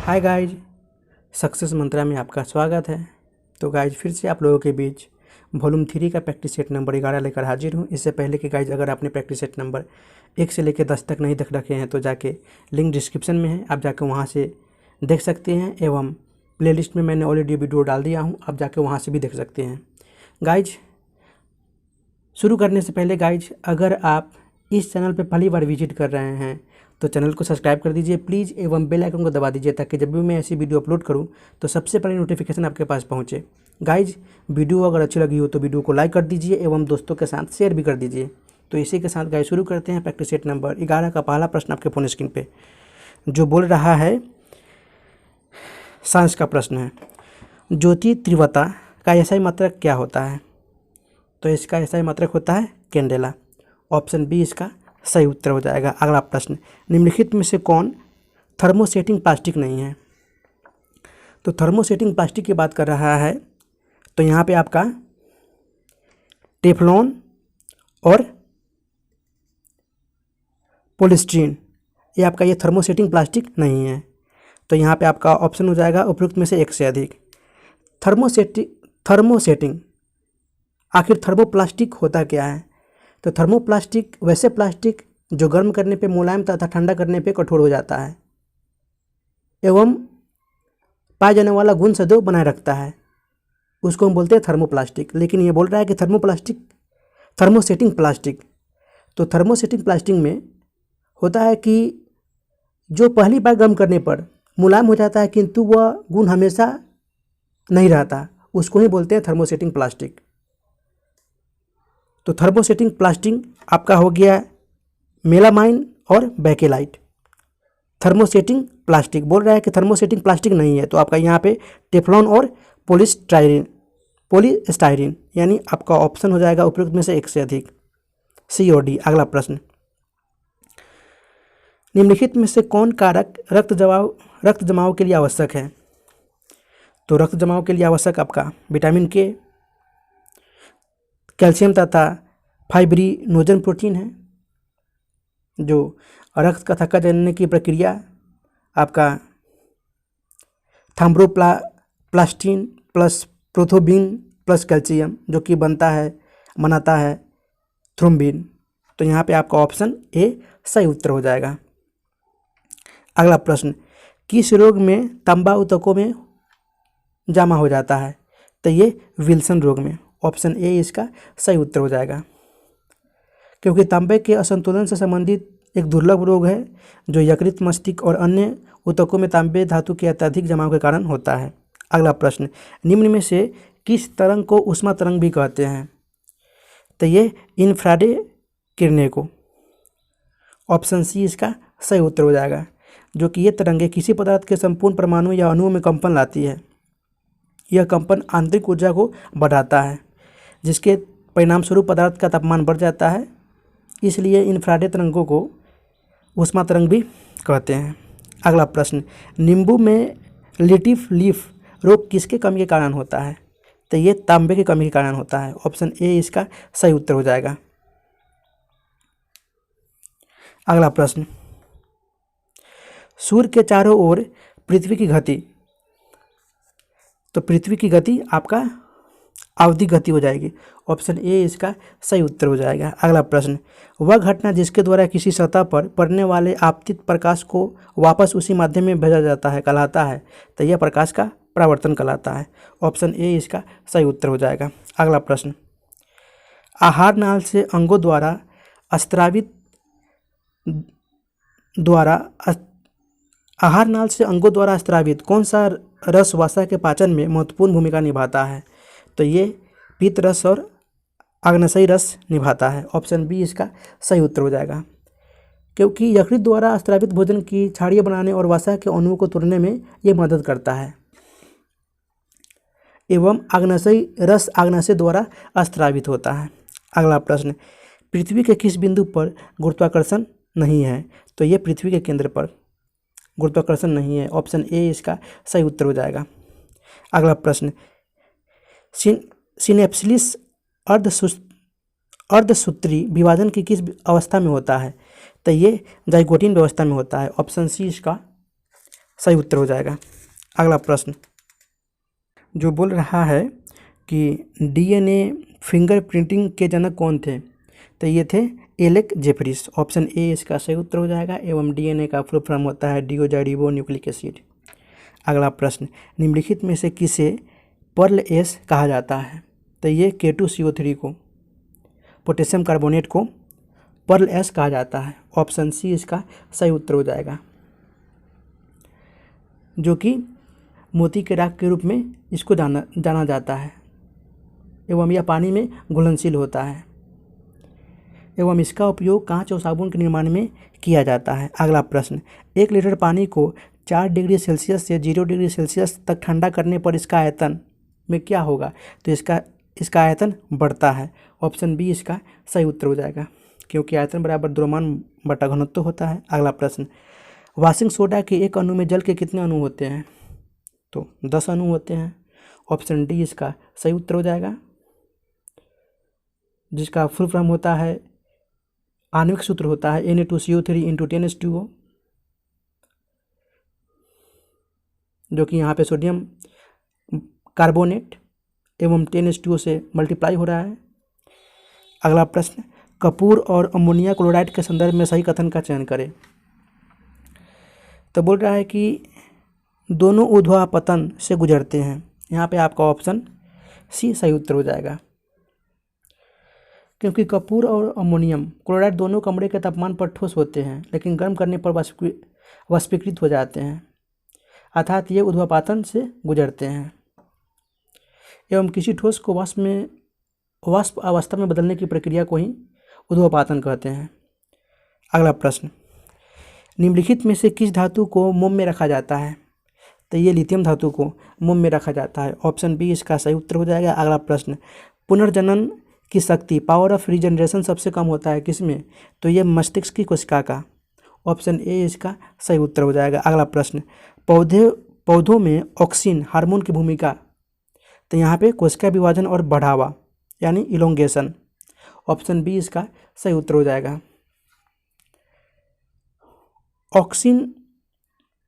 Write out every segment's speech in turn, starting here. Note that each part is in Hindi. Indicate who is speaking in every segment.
Speaker 1: हाय गाइज, सक्सेस मंत्रा में आपका स्वागत है। तो गाइज फिर से आप लोगों के बीच वॉल्यूम 3 का प्रैक्टिस सेट नंबर 11 लेकर हाजिर हूँ। इससे पहले कि गाइज अगर आपने प्रैक्टिस सेट नंबर 1 से लेकर 10 तक नहीं देख रखे हैं तो जाके लिंक डिस्क्रिप्शन में है, आप जाके वहाँ से देख सकते हैं। एवं प्लेलिस्ट में मैंने ऑलरेडी वीडियो डाल दिया हूँ, आप जाके वहाँ से भी देख सकते हैं। गाइज शुरू करने से पहले गाइज, अगर आप इस चैनल पर पहली बार विजिट कर रहे हैं तो चैनल को सब्सक्राइब कर दीजिए प्लीज़, एवं बेल आइकन को दबा दीजिए ताकि जब भी मैं ऐसी वीडियो अपलोड करूं तो सबसे पहले नोटिफिकेशन आपके पास पहुंचे। गाइज वीडियो अगर अच्छी लगी हो तो वीडियो को लाइक कर दीजिए एवं दोस्तों के साथ शेयर भी कर दीजिए। तो इसी के साथ गाइज शुरू करते हैं प्रैक्टिस सेट नंबर 11 का पहला प्रश्न आपके फोन स्क्रीन पे जो बोल रहा है, साइंस का प्रश्न है, ज्योति तीव्रता का एसआई मात्रक क्या होता है? तो इसका एसआई मात्रक होता है कैंडेला। ऑप्शन बी इसका सही उत्तर हो जाएगा। अगला प्रश्न, निम्नलिखित में से कौन थर्मोसेटिंग प्लास्टिक नहीं है? तो थर्मोसेटिंग प्लास्टिक की बात कर रहा है तो यहाँ पे आपका टेफ्लॉन और पॉलीस्टीरीन ये आपका ये थर्मोसेटिंग प्लास्टिक नहीं है। तो यहाँ पे आपका ऑप्शन हो जाएगा उपयुक्त में से एक से अधिक। थर्मोसेटिंग आखिर थर्मोप्लास्टिक होता क्या है? तो थर्मोप्लास्टिक वैसे प्लास्टिक जो गर्म करने पे मुलायम तथा ठंडा करने पे कठोर हो जाता है एवं पाए जाने वाला गुण सदैव बनाए रखता है, उसको हम बोलते हैं थर्मोप्लास्टिक। लेकिन ये बोल रहा है कि थर्मोसेटिंग प्लास्टिक, तो थर्मोसेटिंग प्लास्टिक में होता है कि जो पहली बार गर्म करने पर मुलायम हो जाता है किंतु वह गुण हमेशा नहीं रहता, उसको ही बोलते हैं थर्मोसेटिंग प्लास्टिक। तो थर्मोसेटिंग प्लास्टिक आपका हो गया मेलामाइन और बेकेलाइट। थर्मोसेटिंग प्लास्टिक बोल रहा है कि थर्मोसेटिंग प्लास्टिक नहीं है, तो आपका यहाँ पे टेफ्लॉन और पॉलीस्टाइरीन यानी आपका ऑप्शन हो जाएगा उपयुक्त में से एक से अधिक, सी और डी। अगला प्रश्न, निम्नलिखित में से कौन कारक रक्त जमाव के लिए आवश्यक है? तो रक्त जमाव के लिए आवश्यक आपका विटामिन के, कैल्शियम तथा फाइब्रिनोजन प्रोटीन है जो रक्त का थक्का जानने की प्रक्रिया, आपका थ्रोम्बोप्लास्टिन प्लस प्रोथोबिन प्लस कैल्शियम जो कि बनाता है थ्रोम्बिन। तो यहाँ पे आपका ऑप्शन ए सही उत्तर हो जाएगा। अगला प्रश्न, किस रोग में तांबा ऊतकों में जमा हो जाता है? तो ये विल्सन रोग में। ऑप्शन ए इसका सही उत्तर हो जाएगा, क्योंकि तांबे के असंतुलन से संबंधित एक दुर्लभ रोग है जो यकृत, मस्तिष्क और अन्य ऊतकों में तांबे धातु के अत्यधिक जमाव के कारण होता है। अगला प्रश्न, निम्न में से किस तरंग को ऊष्मा तरंग भी कहते हैं? तो ये इंफ्रारेड किरणें को। ऑप्शन सी इसका सही उत्तर हो जाएगा, जो कि ये तरंगें किसी पदार्थ के संपूर्ण परमाणु या अणुओं में कंपन लाती है। यह कंपन आंतरिक ऊर्जा को बढ़ाता है जिसके परिणाम स्वरूप पदार्थ का तापमान बढ़ जाता है, इसलिए इंफ्रारेड तरंगों को ऊष्मा तरंग भी कहते हैं। अगला प्रश्न, नींबू में लिटिल लीफ रोग किसके कमी के कारण होता है? तो ये तांबे की कमी के कारण होता है। ऑप्शन ए इसका सही उत्तर हो जाएगा। अगला प्रश्न, सूर्य के चारों ओर पृथ्वी की गति, तो पृथ्वी की गति आपका आवधिक गति हो जाएगी। ऑप्शन ए इसका सही उत्तर हो जाएगा। अगला प्रश्न, वह घटना जिसके द्वारा किसी सतह पर पड़ने वाले आपतित प्रकाश को वापस उसी माध्यम में भेजा जाता है कहलाता है? तो यह प्रकाश का परावर्तन कहलाता है। ऑप्शन ए इसका सही उत्तर हो जाएगा। अगला प्रश्न, आहार नाल से अंगों द्वारा स्त्रावित कौन सा रस वसा के पाचन में महत्वपूर्ण भूमिका निभाता है? तो ये पित्त रस और आग्नेय रस निभाता है। ऑप्शन बी इसका सही उत्तर हो जाएगा, क्योंकि यकृत द्वारा स्त्रावित भोजन की छाड़ियाँ बनाने और वसा के अणुओं को तोड़ने में ये मदद करता है एवं आग्नेय रस आग्नेय द्वारा स्त्रावित होता है। अगला प्रश्न, पृथ्वी के किस बिंदु पर गुरुत्वाकर्षण नहीं है? तो ये पृथ्वी के केंद्र पर गुरुत्वाकर्षण नहीं है। ऑप्शन ए इसका सही उत्तर हो जाएगा। अगला प्रश्न, सिनेप्सिस अर्धसूत्री विभाजन की किस अवस्था में होता है? तो ये जाइगोटिन व्यवस्था में होता है। ऑप्शन सी इसका सही उत्तर हो जाएगा। अगला प्रश्न जो बोल रहा है कि डीएनए फिंगरप्रिंटिंग के जनक कौन थे, तो ये थे एलेक जेफरिस। ऑप्शन ए इसका सही उत्तर हो जाएगा। एवं डीएनए का फुल फॉर्म होता है डिओक्सिराइबो न्यूक्लिक एसिड। अगला प्रश्न निम्नलिखित में से किसे पर्ल एस कहा जाता है, तो ये K2CO3 को, पोटेशियम कार्बोनेट को पर्ल एस कहा जाता है। ऑप्शन सी इसका सही उत्तर हो जाएगा, जो कि मोती के राख के रूप में इसको जाना जाता है एवं यह पानी में घुलनशील होता है एवं इसका उपयोग कांच और साबुन के निर्माण में किया जाता है। अगला प्रश्न 1 लीटर पानी को 4 डिग्री सेल्सियस से 0 डिग्री सेल्सियस तक ठंडा करने पर इसका आयतन में क्या होगा, तो इसका आयतन बढ़ता है। ऑप्शन बी इसका सही उत्तर हो जाएगा, क्योंकि आयतन बराबर द्रव्यमान बटा घनत्व होता है। अगला प्रश्न वॉशिंग सोडा के एक अणु में जल के कितने अणु होते हैं, तो 10 अणु होते हैं। ऑप्शन डी इसका सही उत्तर हो जाएगा, जिसका फुल फॉर्म होता है, आणविक सूत्र होता है Na2CO3 × 10H2O, जो कि यहाँ पे सोडियम कार्बोनेट एवं 10H2O से मल्टीप्लाई हो रहा है। अगला प्रश्न कपूर और अमोनिया क्लोराइड के संदर्भ में सही कथन का चयन करें, तो बोल रहा है कि दोनों ऊर्ध्वापतन से गुजरते हैं। यहाँ पे आपका ऑप्शन सी सही उत्तर हो जाएगा, क्योंकि कपूर और अमोनियम क्लोराइड दोनों कमरे के तापमान पर ठोस होते हैं, लेकिन गर्म करने पर वाष्पीकृत हो जाते हैं, अर्थात ये ऊर्ध्वापातन से गुजरते हैं एवं किसी ठोस को वाष्प अवस्था में बदलने की प्रक्रिया को ही ऊर्ध्वापातन कहते हैं। अगला प्रश्न निम्नलिखित में से किस धातु को मोम में रखा जाता है, तो ये लिथियम धातु को मोम में रखा जाता है। ऑप्शन बी इसका सही उत्तर हो जाएगा। अगला प्रश्न पुनर्जनन की शक्ति पावर ऑफ रीजनरेशन सबसे कम होता है किसमें, तो ये मस्तिष्क की कोशिका का। ऑप्शन ए इसका सही उत्तर हो जाएगा। अगला प्रश्न पौधों में ऑक्सिन हार्मोन की भूमिका, तो यहाँ पे कोशिका विभाजन और बढ़ावा यानी इलोंगेशन। ऑप्शन बी इसका सही उत्तर हो जाएगा। ऑक्सिन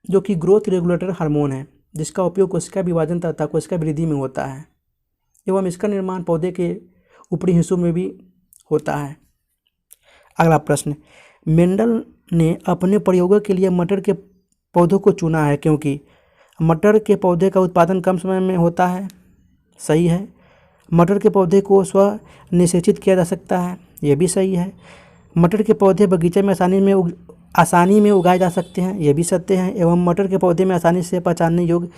Speaker 1: जो कि ग्रोथ रेगुलेटर हार्मोन है, जिसका उपयोग कोशिका विभाजन तथा कोशिका वृद्धि में होता है एवं इसका निर्माण पौधे के ऊपरी हिस्सों में भी होता है। अगला प्रश्न मेंडल ने अपने प्रयोगों के लिए मटर के पौधों को चुना है क्योंकि मटर के पौधे का उत्पादन कम समय में होता है। सही है। मटर के पौधे को स्व निषेचित किया जा सकता है, यह भी सही है। मटर के पौधे बगीचे में आसानी में उगाए जा सकते हैं, यह भी सत्य है। एवं मटर के पौधे में आसानी से पहचानने योग्य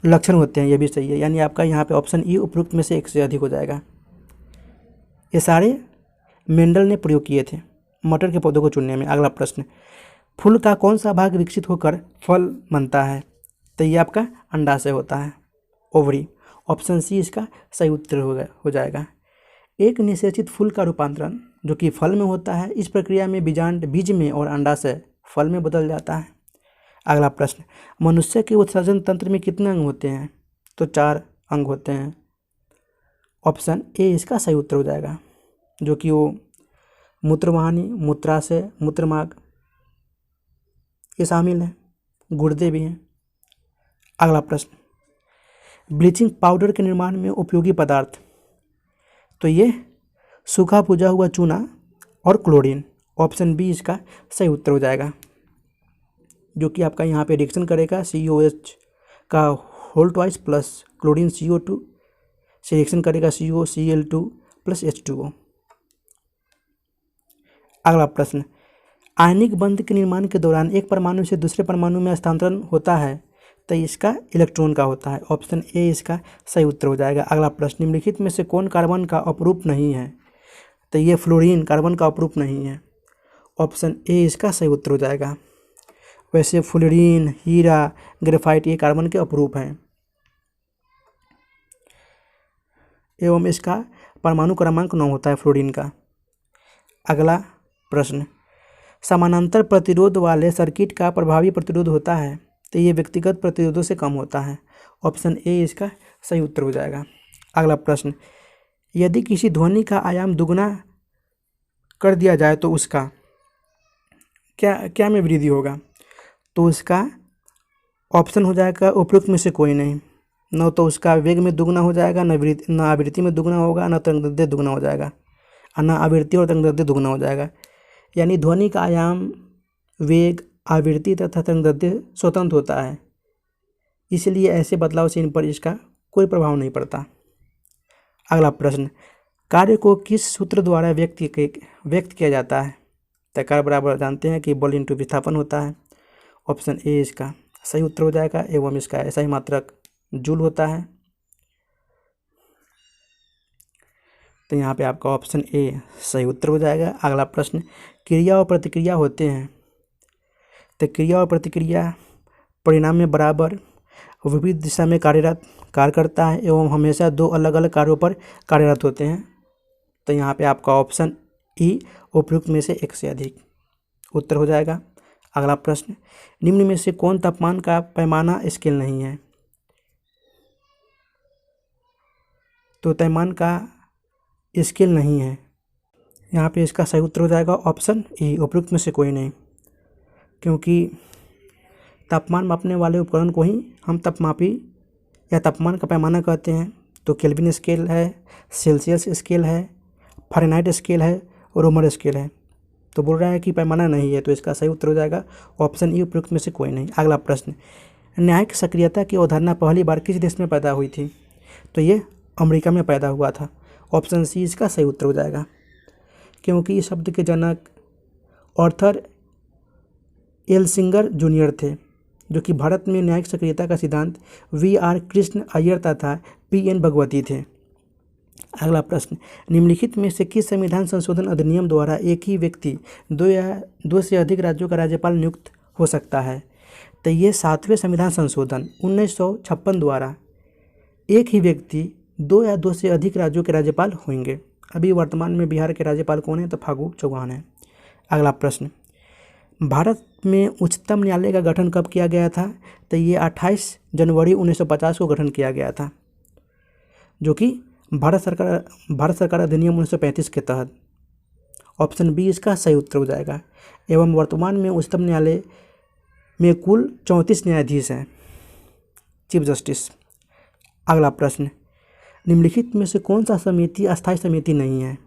Speaker 1: लक्षण होते हैं, यह भी सही है। यानी आपका यहाँ पे ऑप्शन ई उपरोक्त में से एक से अधिक हो जाएगा। ये सारे मेंडल ने प्रयोग किए थे मटर के पौधों को चुनने में। अगला प्रश्न फूल का कौन सा भाग विकसित होकर फल बनता है, तो ये आपका अंडाशय होता है, ओवरी। ऑप्शन सी इसका सही उत्तर हो जाएगा। एक निषेचित फूल का रूपांतरण जो कि फल में होता है, इस प्रक्रिया में बीजांड बीज में और अंडाशय फल में बदल जाता है। अगला प्रश्न मनुष्य के उत्सर्जन तंत्र में कितने अंग होते हैं, तो 4 अंग होते हैं। ऑप्शन ए इसका सही उत्तर हो जाएगा, जो कि वो मूत्रवाहिनी, मूत्राशय, मूत्रमार्ग ये शामिल हैं, गुर्दे भी हैं। अगला प्रश्न ब्लीचिंग पाउडर के निर्माण में उपयोगी पदार्थ, तो ये सूखा भुजा हुआ चूना और क्लोरीन। ऑप्शन बी इसका सही उत्तर हो जाएगा, जो कि आपका यहाँ पे रिएक्शन करेगा COH का whole twice plus chlorine CO2 से रिएक्शन करेगा COCl2 प्लस H2O। अगला प्रश्न आयनिक बंध के निर्माण के दौरान एक परमाणु से दूसरे परमाणु में हस्तांतरण होता है, तो इसका इलेक्ट्रॉन का होता है। ऑप्शन ए इसका सही उत्तर हो जाएगा। अगला प्रश्न निम्नलिखित में से कौन कार्बन का अपरूप नहीं है, तो ये फ्लोरीन कार्बन का अपरूप नहीं है। ऑप्शन ए इसका सही उत्तर हो जाएगा। वैसे फ्लोरीन, हीरा, ग्रेफाइट ये कार्बन के अपरूप हैं एवं इसका परमाणु क्रमांक 9 होता है फ्लोरीन का। अगला प्रश्न समानांतर प्रतिरोध वाले सर्किट का प्रभावी प्रतिरोध होता है, तो ये व्यक्तिगत प्रतिरोधों से कम होता है। ऑप्शन ए इसका सही उत्तर हो जाएगा। अगला प्रश्न यदि किसी ध्वनि का आयाम दुगना कर दिया जाए तो उसका क्या में वृद्धि होगा, तो उसका ऑप्शन हो जाएगा उपयुक्त में से कोई नहीं। न तो उसका वेग में दुगना हो जाएगा, न आवृत्ति में दुगना होगा, न तरंगदैर्ध्य दुगना हो जाएगा, और न आवृत्ति और तरंगदैर्ध्य दुगना हो जाएगा। यानी ध्वनि का आयाम, वेग, आवृत्ति तथा तरंगदैर्ध्य स्वतंत्र होता है, इसलिए ऐसे बदलाव से इन पर इसका कोई प्रभाव नहीं पड़ता। अगला प्रश्न, कार्य को किस सूत्र द्वारा व्यक्त किया जाता है? तो कार्य बराबर जानते हैं कि बल इंटू विस्थापन होता है। ऑप्शन ए इसका सही उत्तर हो जाएगा, एवं इसका ऐसा ही मात्रक जूल होता है। तो यहाँ पे आपका ऑप्शन ए सही उत्तर हो जाएगा। अगला प्रश्न, क्रिया और प्रतिक्रिया होते हैं। तो क्रिया और प्रतिक्रिया परिणाम में बराबर विपरीत दिशा में कार्य करता है एवं हमेशा दो अलग अलग कार्यों पर कार्यरत होते हैं। तो यहाँ पे आपका ऑप्शन ई उपयुक्त में से एक से अधिक उत्तर हो जाएगा। अगला प्रश्न, निम्न में से कौन तापमान का पैमाना स्केल नहीं है? तो तापमान का स्केल नहीं है, यहाँ पे इसका सही उत्तर हो जाएगा ऑप्शन ई उपयुक्त में से कोई नहीं, क्योंकि तापमान मापने वाले उपकरण को ही हम तापमापी या तापमान का पैमाना कहते हैं। तो केल्विन स्केल है, सेल्सियस स्केल है, फ़ारेनहाइट स्केल है और रोमर स्केल है। तो बोल रहा है कि पैमाना नहीं है, तो इसका सही उत्तर हो जाएगा ऑप्शन ई उपयुक्त में से कोई नहीं। अगला प्रश्न, न्यायिक सक्रियता की अवधारणा पहली बार किस देश में पैदा हुई थी? तो ये अमेरिका में पैदा हुआ था। ऑप्शन सी इसका सही उत्तर हो जाएगा, क्योंकि इस शब्द के जनक ऑर्थर एल्सिंगर जूनियर थे, जो कि भारत में न्यायिक सक्रियता का सिद्धांत वी.आर. कृष्ण अय्यर तथा पी.एन. भगवती थे। अगला प्रश्न, निम्नलिखित में से किस संविधान संशोधन अधिनियम द्वारा एक ही व्यक्ति दो या दो से अधिक राज्यों का राज्यपाल नियुक्त हो सकता है? तो ये 7वें संविधान संशोधन 1956 द्वारा एक ही व्यक्ति दो या दो से अधिक राज्यों के राज्यपाल होंगे। अभी वर्तमान में बिहार के राज्यपाल कौन है? तो फागू चौहान है। अगला प्रश्न, भारत में उच्चतम न्यायालय का गठन कब किया गया था? तो ये 28 जनवरी 1950 को गठन किया गया था, जो कि भारत सरकार अधिनियम 1935 के तहत। ऑप्शन बी इसका सही उत्तर हो जाएगा। एवं वर्तमान में उच्चतम न्यायालय में कुल 34 न्यायाधीश हैं, चीफ जस्टिस। अगला प्रश्न, निम्नलिखित में से कौन सा समिति अस्थायी समिति नहीं है?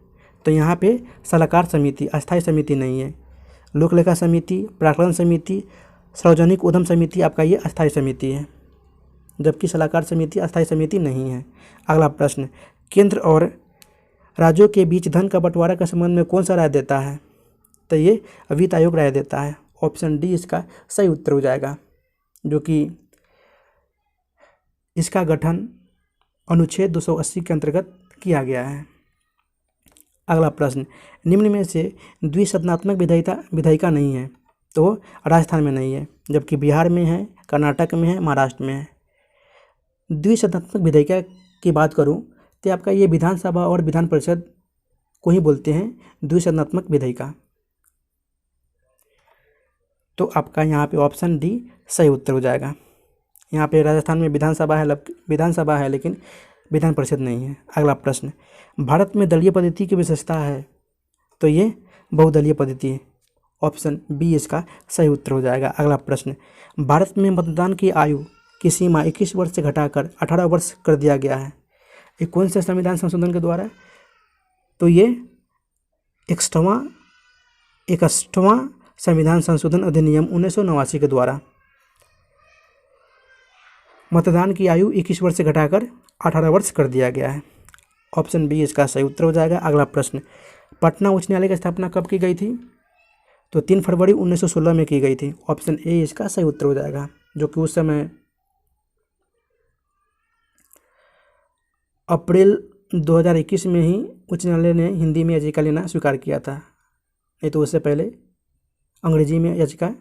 Speaker 1: तो यहाँ पे सलाहकार समिति अस्थायी समिति नहीं है। लोक लेखा समिति, प्राक्कलन समिति, सार्वजनिक उद्यम समिति आपका ये अस्थायी समिति है, जबकि सलाहकार समिति अस्थायी समिति नहीं है। अगला प्रश्न, केंद्र और राज्यों के बीच धन का बंटवारा के संबंध में कौन सा राय देता है? तो ये वित्त आयोग राय देता है। ऑप्शन डी इसका सही उत्तर हो जाएगा, जो कि इसका गठन अनुच्छेद 280 के अंतर्गत किया गया है। अगला प्रश्न, निम्न में से द्विसदनात्मक विधायिका नहीं है? तो राजस्थान में नहीं है, जबकि बिहार में है, कर्नाटक में है, महाराष्ट्र में है। द्विसदनात्मक विधायिका की बात करूं तो आपका ये विधानसभा और विधान परिषद को ही बोलते हैं द्विसदनात्मक विधायिका। तो आपका यहाँ पे ऑप्शन डी सही उत्तर हो जाएगा। यहाँ पे राजस्थान में विधानसभा है लेकिन विधान परिषद नहीं है। अगला प्रश्न, भारत में दलीय पद्धति की विशेषता है? तो ये बहुदलीय पद्धति है। ऑप्शन बी इसका सही उत्तर हो जाएगा। अगला प्रश्न, भारत में मतदान की आयु की सीमा 21 वर्ष से घटाकर 18 वर्ष कर दिया गया है, ये कौन से संविधान संशोधन के द्वारा? तो ये 61वां संविधान संशोधन अधिनियम 1989 के द्वारा मतदान की आयु 21 वर्ष से घटाकर 18 वर्ष कर दिया गया है। ऑप्शन बी इसका सही उत्तर हो जाएगा। अगला प्रश्न, पटना उच्च न्यायालय की स्थापना कब की गई थी? तो 3 फरवरी 1916 में की गई थी। ऑप्शन ए इसका सही उत्तर हो जाएगा, जो कि उस समय अप्रैल 2021 में ही उच्च न्यायालय ने हिंदी में याचिका लेना स्वीकार किया था, नहीं तो उससे पहले अंग्रेजी में याचिका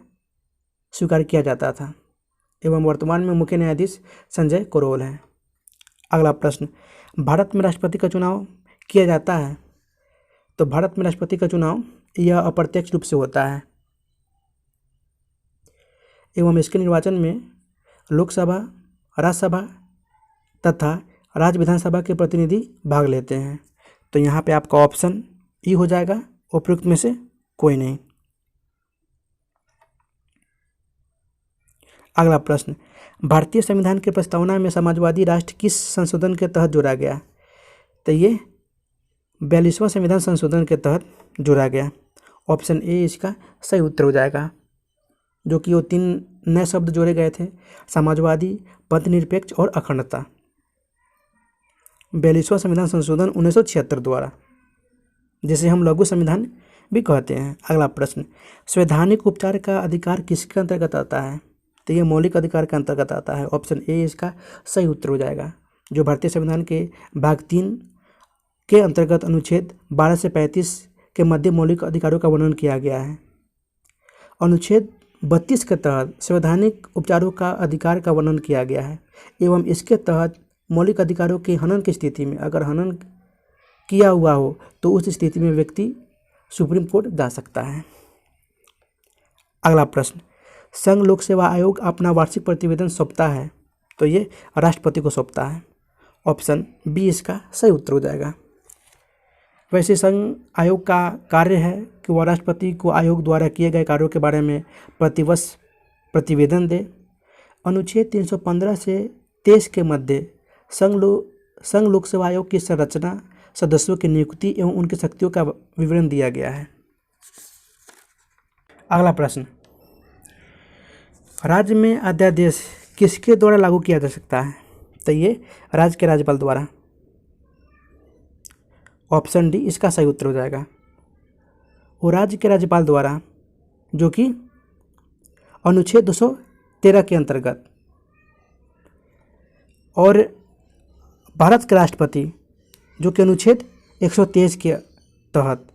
Speaker 1: स्वीकार किया जाता था। एवं वर्तमान में मुख्य न्यायाधीश संजय करोल हैं। अगला प्रश्न, भारत में राष्ट्रपति का चुनाव किया जाता है? तो भारत में राष्ट्रपति का चुनाव यह अप्रत्यक्ष रूप से होता है एवं इसके निर्वाचन में लोकसभा, राज्यसभा तथा राज्य विधानसभा के प्रतिनिधि भाग लेते हैं। तो यहाँ पे आपका ऑप्शन ई हो जाएगा, उपयुक्त में से कोई नहीं। अगला प्रश्न, भारतीय संविधान की प्रस्तावना में समाजवादी राष्ट्र किस संशोधन के तहत जोड़ा गया? तो ये 42वां संविधान संशोधन के तहत जोड़ा गया। ऑप्शन ए इसका सही उत्तर हो जाएगा, जो कि वो 3 नए शब्द जोड़े गए थे, समाजवादी, पथनिरपेक्ष और अखंडता। 42वां संविधान संशोधन 1976 द्वारा, जिसे हम लघु संविधान भी कहते हैं। अगला प्रश्न, संवैधानिक उपचार का अधिकार किसके अंतर्गत आता है? तो ये मौलिक अधिकार के अंतर्गत आता है। ऑप्शन ए इसका सही उत्तर हो जाएगा, जो भारतीय संविधान के भाग 3 के अंतर्गत अनुच्छेद 12 से 35 के मध्य मौलिक अधिकारों का वर्णन किया गया है। अनुच्छेद 32 के तहत संवैधानिक उपचारों का अधिकार का वर्णन किया गया है एवं इसके तहत मौलिक अधिकारों के हनन की स्थिति में, अगर हनन किया हुआ हो तो उस स्थिति में व्यक्ति सुप्रीम कोर्ट जा सकता है। अगला प्रश्न, संघ लोक सेवा आयोग अपना वार्षिक प्रतिवेदन सौंपता है? तो ये राष्ट्रपति को सौंपता है। ऑप्शन बी इसका सही उत्तर हो जाएगा। वैसे संघ आयोग का कार्य है कि वह राष्ट्रपति को आयोग द्वारा किए गए कार्यों के बारे में प्रतिवर्ष प्रतिवेदन दे। अनुच्छेद 315 से 23 के मध्य संघ लोक सेवा आयोग की संरचना, सदस्यों की नियुक्ति एवं उनकी शक्तियों का विवरण दिया गया है। अगला प्रश्न, राज्य में अध्यादेश किसके द्वारा लागू किया जा सकता है? तो ये राज्य के राज्यपाल द्वारा। ऑप्शन डी इसका सही उत्तर हो जाएगा, वो राज्य के राज्यपाल द्वारा, जो कि अनुच्छेद 213 के अंतर्गत। और भारत के राष्ट्रपति, जो कि अनुच्छेद 123 के तहत।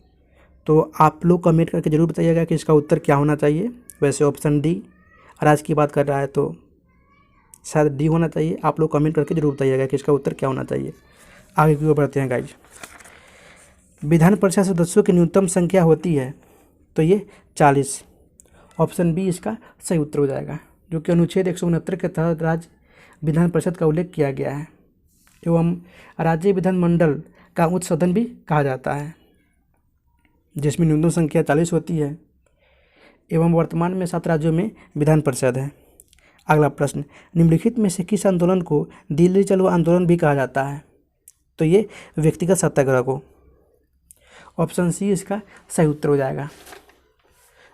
Speaker 1: तो आप लोग कमेंट करके जरूर बताइएगा कि इसका उत्तर क्या होना चाहिए। वैसे ऑप्शन डी राज्य की बात कर रहा है तो शायद डी होना चाहिए। आप लोग कमेंट करके जरूर बताइएगा कि इसका उत्तर क्या होना चाहिए। आगे की ओर बढ़ते हैं गाइज। विधान परिषद सदस्यों की न्यूनतम संख्या होती है? तो ये 40। ऑप्शन बी इसका सही उत्तर हो जाएगा, जो कि अनुच्छेद 169 के तहत राज्य विधान परिषद का उल्लेख किया गया है एवं राज्य विधानमंडल का उच्च सदन भी कहा जाता है, जिसमें न्यूनतम संख्या 40 होती है एवं वर्तमान में 7 राज्यों में विधान परिषद है। अगला प्रश्न, निम्नलिखित में से किस आंदोलन को दिल्ली चलो आंदोलन भी कहा जाता है? तो ये व्यक्तिगत सत्याग्रह को। ऑप्शन सी इसका सही उत्तर हो जाएगा,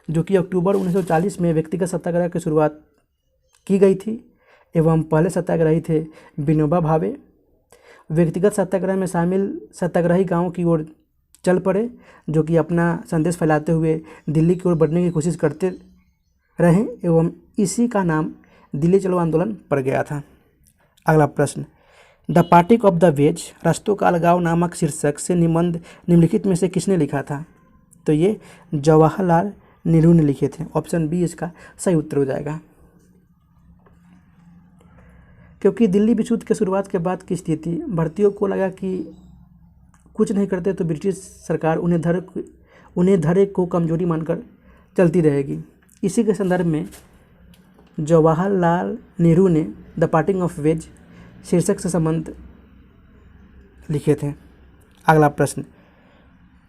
Speaker 1: जो कि अक्टूबर 1940 में व्यक्तिगत सत्याग्रह की शुरुआत की गई थी एवं पहले सत्याग्रही थे विनोबा भावे। व्यक्तिगत सत्याग्रह में शामिल सत्याग्रही गांव की ओर चल पड़े, जो कि अपना संदेश फैलाते हुए दिल्ली की ओर बढ़ने की कोशिश करते रहे एवं इसी का नाम दिल्ली चलो आंदोलन पड़ गया था। अगला प्रश्न, the party of the ways, रास्तों का अलगाव नामक शीर्षक से निबंध निम्नलिखित में से किसने लिखा था? तो ये जवाहरलाल नेहरू ने लिखे थे। ऑप्शन बी इसका सही उत्तर हो जाएगा, क्योंकि दिल्ली विछुत के शुरुआत के बाद की स्थिति, भारतीयों को लगा कि कुछ नहीं करते तो ब्रिटिश सरकार उन्हें धरे को कमजोरी मानकर चलती रहेगी। इसी के संदर्भ में जवाहरलाल नेहरू ने द पार्टी ऑफ वेज शीर्षक से संबंध लिखे थे। अगला प्रश्न,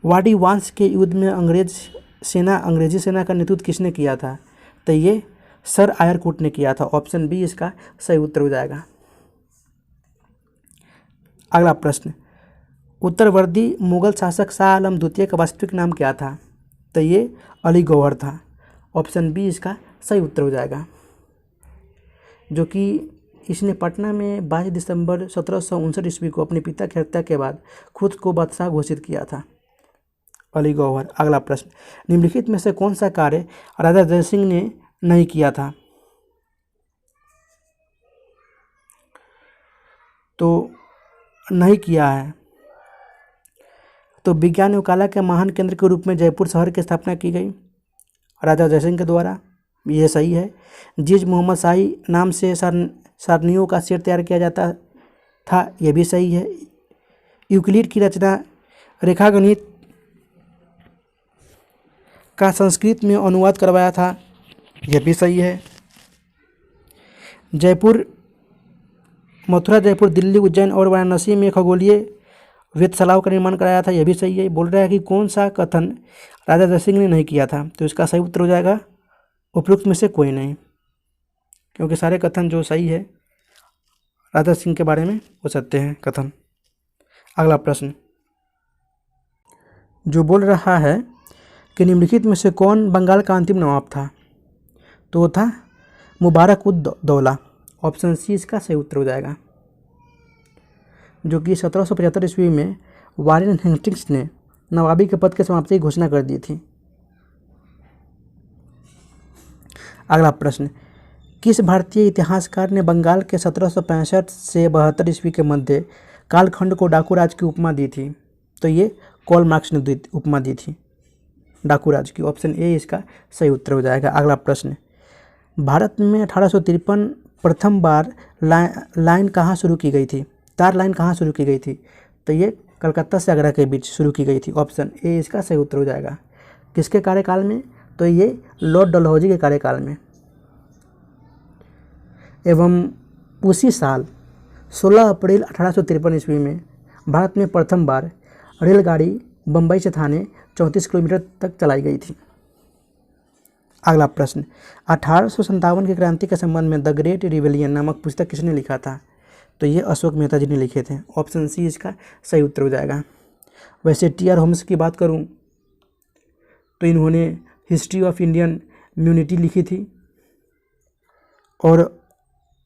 Speaker 1: वाडी वांस के युद्ध में अंग्रेजी सेना का नेतृत्व किसने किया था? तो ये सर आयरकूट ने किया था। ऑप्शन बी इसका सही उत्तर हो जाएगा। अगला प्रश्न, उत्तरवर्ती मुगल शासक शाह आलम द्वितीय का वास्तविक नाम क्या था? तो ये अली गौहर था। ऑप्शन बी इसका सही उत्तर हो जाएगा, जो कि इसने पटना में 22 दिसंबर 1759 ईस्वी को अपने पिता की हत्या के बाद खुद को बादशाह घोषित किया था, अली गौहर। अगला प्रश्न, निम्नलिखित में से कौन सा कार्य राजा जयसिंह ने नहीं किया था? तो नहीं किया है तो विज्ञान एवं कला के महान केंद्र के रूप में जयपुर शहर की स्थापना की गई राजा जयसिंह के द्वारा, यह सही है। जीज मोहम्मद शाही नाम से सारनियों का सेट तैयार किया जाता था, यह भी सही है। यूक्लिड की रचना रेखागणित का संस्कृत में अनुवाद करवाया था, यह भी सही है। मथुरा, जयपुर, दिल्ली, उज्जैन और वाराणसी में खगोलीय वेधशालाओं का निर्माण कराया था, यह भी सही है। बोल रहा है कि कौन सा कथन राजा जयसिंह ने नहीं किया था? तो इसका सही उत्तर हो जाएगा उपरोक्त में से कोई नहीं, क्योंकि सारे कथन जो सही है राजा सिंह के बारे में वो सत्य हैं कथन। अगला प्रश्न, जो बोल रहा है कि निम्नलिखित में से कौन बंगाल का अंतिम नवाब था, तो वो था मुबारक उद दौला। ऑप्शन सी इसका सही उत्तर हो जाएगा, जो कि 1775 ईस्वी में वारेन हेस्टिंग्स ने नवाबी के पद के समाप्ति की घोषणा कर दी थी। अगला प्रश्न, किस भारतीय इतिहासकार ने बंगाल के 1765 से 72 ईस्वी के मध्य कालखंड को डाकू राज की उपमा दी थी, तो ये कार्ल मार्क्स ने उपमा दी थी डाकू राज की। ऑप्शन ए इसका सही उत्तर हो जाएगा। अगला प्रश्न, भारत में 1853 प्रथम बार लाइन कहाँ शुरू की गई थी, तार लाइन कहाँ शुरू की गई थी, तो ये कलकत्ता से आगरा के बीच शुरू की गई थी। ऑप्शन ए इसका सही उत्तर हो जाएगा। किसके कार्यकाल में, तो ये लॉर्ड डलहौजी के कार्यकाल में। एवं उसी साल 16 अप्रैल 1853 ईस्वी में भारत में प्रथम बार रेलगाड़ी बम्बई से थाने 34 किलोमीटर तक चलाई गई थी। अगला प्रश्न, 1857 की क्रांति के संबंध में द ग्रेट रिवेलियन नामक पुस्तक किसने लिखा था, तो ये अशोक मेहता जी ने लिखे थे। ऑप्शन सी इसका सही उत्तर हो जाएगा। वैसे टी.आर. होम्स की बात करूं तो इन्होंने हिस्ट्री ऑफ इंडियन म्यूनिटी लिखी थी, और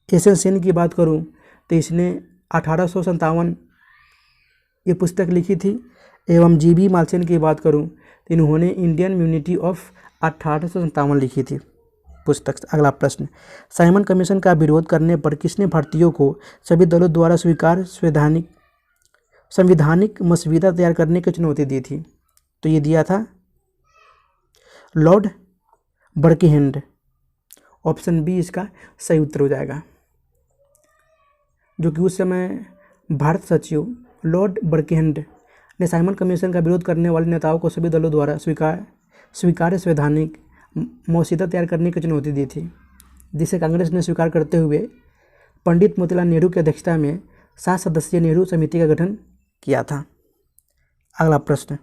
Speaker 1: एस.एन. सेन की बात करूं तो इसने 1857 ये पुस्तक लिखी थी। एवं जी.बी. मालसेन की बात करूं तो इन्होंने इंडियन म्यूनिटी ऑफ 1857 लिखी थी पुस्तक। अगला प्रश्न, साइमन कमीशन का विरोध करने पर किसने भारतीयों को सभी दलों द्वारा स्वीकार संविधानिक मसविदा तैयार करने की चुनौती दी थी, तो ये दिया था लॉर्ड बर्किंहेड। ऑप्शन बी इसका सही उत्तर हो जाएगा, जो कि उस समय भारत सचिव लॉर्ड बर्किंहेड ने साइमन कमीशन का विरोध करने वाले नेताओं को सभी दलों द्वारा स्वीकार्य संवैधानिक मसौदा तैयार करने की चुनौती दी थी, जिसे कांग्रेस ने स्वीकार करते हुए पंडित मोतीलाल नेहरू की अध्यक्षता में 7 सदस्यीय नेहरू समिति का गठन किया था। अगला प्रश्न,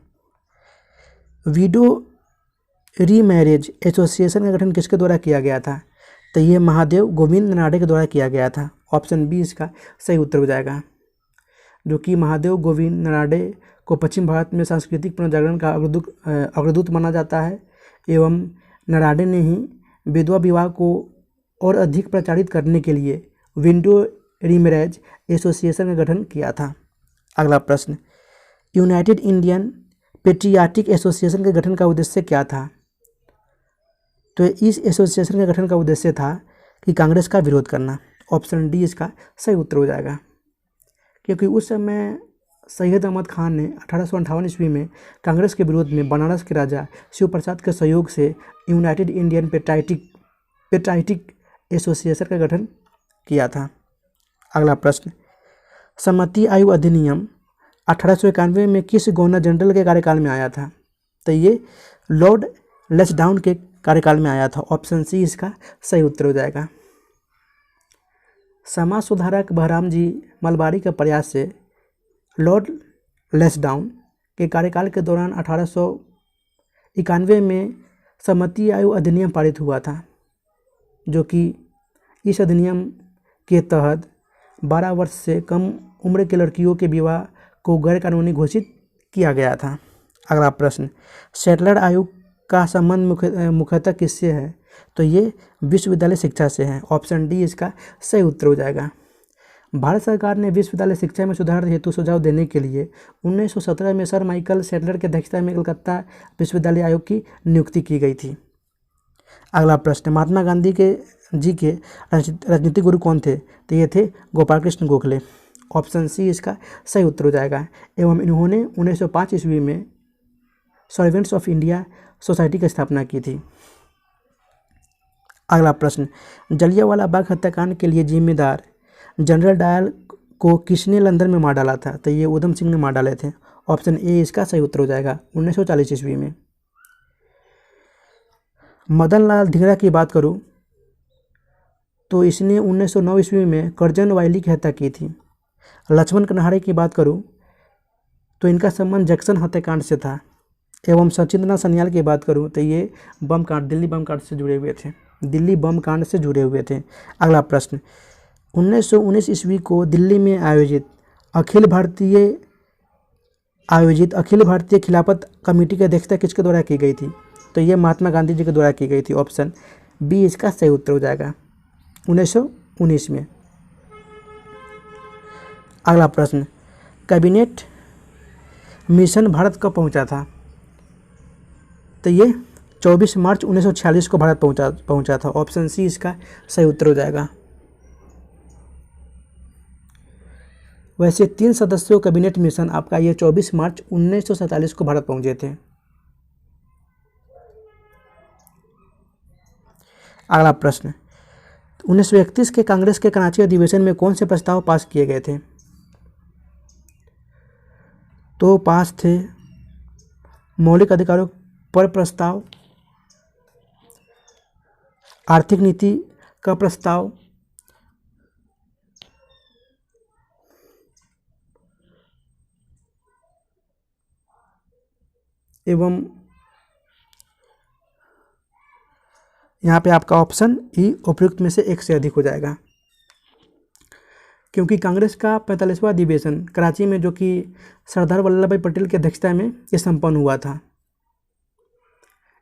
Speaker 1: विडो रीमैरिज एसोसिएशन का गठन किसके द्वारा किया गया था, तो ये महादेव गोविंद ननाडे के द्वारा किया गया था। ऑप्शन बी इसका सही उत्तर हो जाएगा, जो कि महादेव गोविंद ननाडे को पश्चिम भारत में सांस्कृतिक पुनर्जागरण का अग्रदूत माना जाता है। एवं ननाडे ने ही विधवा विवाह को और अधिक प्रचारित करने के लिए विडो रीमैरिज एसोसिएशन का गठन किया था। अगला प्रश्न, यूनाइटेड इंडियन पेट्रियाटिक एसोसिएशन के गठन का उद्देश्य क्या था, तो इस एसोसिएशन के गठन का उद्देश्य था कि कांग्रेस का विरोध करना। ऑप्शन डी इसका सही उत्तर हो जाएगा, क्योंकि उस समय सैयद अहमद खान ने 1858 ईस्वी में कांग्रेस के विरोध में बनारस के राजा शिव प्रसाद के सहयोग से यूनाइटेड इंडियन पेट्राइटिक एसोसिएशन का गठन किया था। अगला प्रश्न, सम्मति आयु अधिनियम 1891 में किस गवर्नर जनरल के कार्यकाल में आया था, तो ये लॉर्ड लैंसडाउन के कार्यकाल में आया था। ऑप्शन सी इसका सही उत्तर हो जाएगा। समाज सुधारक बहराम जी मलबारी के प्रयास से लॉर्ड लैंसडाउन के कार्यकाल के दौरान 1891 में सम्मति आयु अधिनियम पारित हुआ था, जो कि इस अधिनियम के तहत 12 वर्ष से कम उम्र के लड़कियों के विवाह को गैरकानूनी घोषित किया गया था। अगला प्रश्न, सेटलर आयोग का संबंध मुख्यतः किससे है, तो ये विश्वविद्यालय शिक्षा से है। ऑप्शन डी इसका सही उत्तर हो जाएगा। भारत सरकार ने विश्वविद्यालय शिक्षा में सुधार हेतु सुझाव देने के लिए 1917 में सर माइकल सेटलर की अध्यक्षता में कलकत्ता विश्वविद्यालय आयोग की नियुक्ति की गई थी। अगला प्रश्न, महात्मा गांधी के राजनीतिक गुरु कौन थे, तो ये थे गोपाल कृष्ण गोखले। ऑप्शन सी इसका सही उत्तर हो जाएगा। एवं इन्होंने 1905 ईस्वी में सर्वेंट्स ऑफ इंडिया सोसाइटी की स्थापना की थी। अगला प्रश्न, जलियांवाला बाग हत्याकांड के लिए जिम्मेदार जनरल डायल को किसने लंदन में मार डाला था, तो ये उधम सिंह ने मार डाले थे। ऑप्शन ए इसका सही उत्तर हो जाएगा 1940 ईस्वी में। मदन लाल धिंगरा की बात करूं तो इसने 1909 ईस्वी में करजन वायली की हत्या की थी। लक्ष्मण कन्हारे की बात करूं तो इनका संबंध जैक्सन हत्याकांड से था। एवं सचिंद्रनाथ सन्याल की बात करूं तो ये बम कांड दिल्ली बम कांड से जुड़े हुए थे। दिल्ली बम कांड से जुड़े हुए थे। अगला प्रश्न, 1919 ईस्वी को दिल्ली में आयोजित अखिल भारतीय खिलाफत कमेटी की अध्यक्षता किसके द्वारा की गई थी? तो ये महात्मा गांधी जी के द्वारा की गई थी। ऑप्शन बी इसका सही उत्तर हो जाएगा, 1919 में। अगला प्रश्न, कैबिनेट मिशन भारत कब पहुंचा था? तो ये 24 मार्च 1946 को भारत पहुंचा था। ऑप्शन सी इसका सही उत्तर हो जाएगा। वैसे 3 सदस्यों कैबिनेट मिशन आपका ये 24 मार्च 1947 को भारत पहुंचे थे। अगला प्रश्न, 1931 के कांग्रेस के कराची अधिवेशन में कौन से प्रस्ताव पास किए गए थे? तो पास थे मौलिक अधिकारों पर प्रस्ताव, आर्थिक नीति का प्रस्ताव, एवं यहाँ पे आपका ऑप्शन ई उपयुक्त में से एक से अधिक हो जाएगा, क्योंकि कांग्रेस का 45वां अधिवेशन कराची में, जो कि सरदार वल्लभ भाई पटेल की अध्यक्षता में ये संपन्न हुआ था।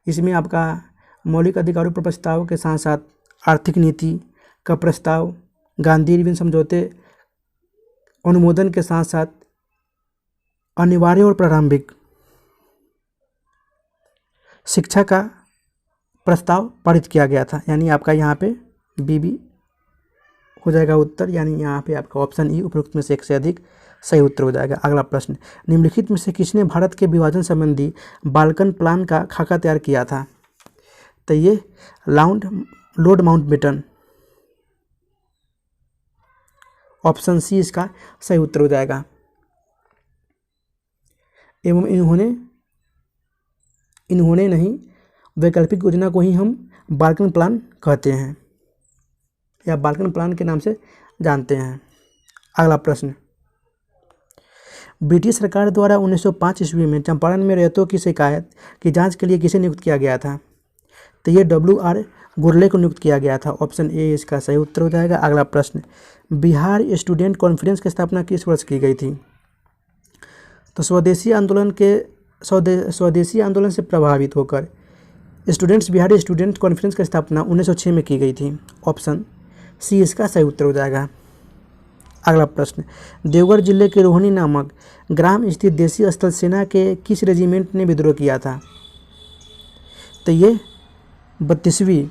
Speaker 1: इसमें आपका मौलिक अधिकारों पर प्रस्ताव के साथ साथ आर्थिक नीति का प्रस्ताव, गांधी इरविन समझौते अनुमोदन के साथ साथ अनिवार्य और प्रारंभिक शिक्षा का प्रस्ताव पारित किया गया था। यानी आपका यहाँ पे बी हो जाएगा उत्तर, यानी यहाँ पे आपका ऑप्शन ई उपयुक्त में से एक से अधिक सही उत्तर हो जाएगा। अगला प्रश्न, निम्नलिखित में से किसने भारत के विभाजन संबंधी बाल्कन प्लान का खाका तैयार किया था? तो ये लॉर्ड माउंटबेटन। ऑप्शन सी इसका सही उत्तर हो जाएगा। एवं इन्होंने नहीं, वैकल्पिक योजना को ही हम बाल्कन प्लान कहते हैं या बाल्कन प्लान के नाम से जानते हैं। अगला प्रश्न, ब्रिटिश सरकार द्वारा 1905 ईस्वी में चंपारण में रेतों की शिकायत की जांच के लिए किसे नियुक्त किया गया था? तो ये WR गुरले को नियुक्त किया गया था। ऑप्शन ए इसका सही उत्तर हो जाएगा। अगला प्रश्न, बिहार स्टूडेंट कॉन्फ्रेंस की स्थापना किस वर्ष की गई थी? तो स्वदेशी आंदोलन से प्रभावित होकर बिहार स्टूडेंट कॉन्फ्रेंस की स्थापना 1906 में की गई थी। ऑप्शन सी इसका सही उत्तर हो जाएगा। अगला प्रश्न, देवघर जिले के रोहिणी नामक ग्राम स्थित देसी स्थल सेना के किस रेजिमेंट ने विद्रोह किया था? तो ये 32वीं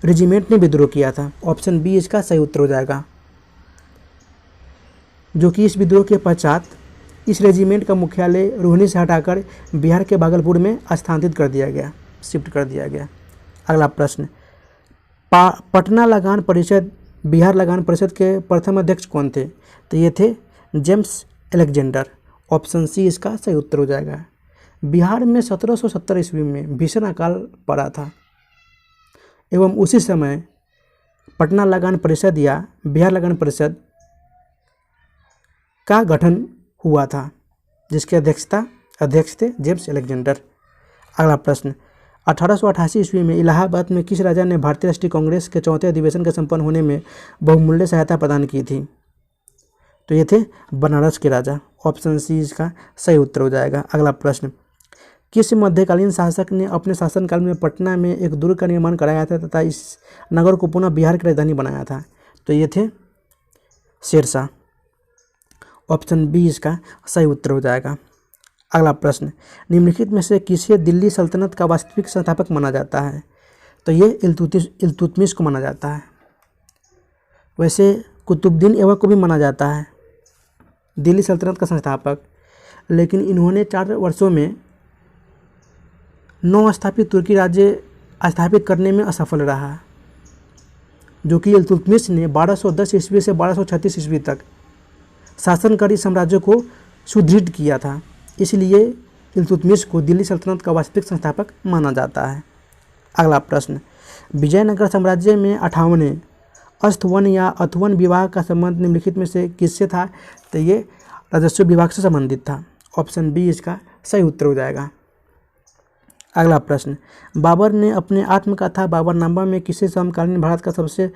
Speaker 1: रेजिमेंट ने विद्रोह किया था। ऑप्शन बी इसका सही उत्तर हो जाएगा, जो कि इस विद्रोह के पश्चात इस रेजिमेंट का मुख्यालय रोहिणी से हटाकर बिहार के भागलपुर में स्थानांतरित कर दिया गया, शिफ्ट कर दिया गया। अगला प्रश्न, पटना लगान परिषद बिहार लगान परिषद के प्रथम अध्यक्ष कौन थे? तो ये थे जेम्स अलेक्जेंडर। ऑप्शन सी इसका सही उत्तर हो जाएगा। बिहार में 1770 ईस्वी में भीषण अकाल पड़ा था एवं उसी समय पटना लगान परिषद या बिहार लगान परिषद का गठन हुआ था, जिसके अध्यक्ष थे जेम्स अलेक्जेंडर। अगला प्रश्न, 1888 ईस्वी में इलाहाबाद में किस राजा ने भारतीय राष्ट्रीय कांग्रेस के 4थे अधिवेशन के संपन्न होने में बहुमूल्य सहायता प्रदान की थी? तो ये थे बनारस के राजा। ऑप्शन सी इसका सही उत्तर हो जाएगा। अगला प्रश्न, किस मध्यकालीन शासक ने अपने शासनकाल में पटना में एक दुर्ग का निर्माण कराया था तथा इस नगर को पुनः बिहार की राजधानी बनाया था? तो ये थे शेरशाह। ऑप्शन बी इसका सही उत्तर हो जाएगा। अगला प्रश्न, निम्नलिखित में से किसे दिल्ली सल्तनत का वास्तविक संस्थापक माना जाता है? तो ये इल्तुतमिश को माना जाता है। वैसे कुतुबुद्दीन ऐबक को भी माना जाता है दिल्ली सल्तनत का संस्थापक, लेकिन इन्होंने 4 वर्षों में 9 स्थापित तुर्की राज्य स्थापित करने में असफल रहा, जो कि इल्तुतमिश ने 1210 ईस्वी से 1236 ईस्वी तक शासनकारी साम्राज्य को सुदृढ़ किया था। इसलिए इल्तुतमिश को दिल्ली सल्तनत का वास्तविक संस्थापक माना जाता है। अगला प्रश्न, विजयनगर साम्राज्य में 58वें अस्थवन या अथवन विवाह का संबंध निम्नलिखित में से किससे था? तो ये राजस्व विभाग से संबंधित था। ऑप्शन बी इसका सही उत्तर हो जाएगा। अगला प्रश्न, बाबर ने अपने आत्मकथा बाबरनामा में किसे समकालीन भारत का सबसे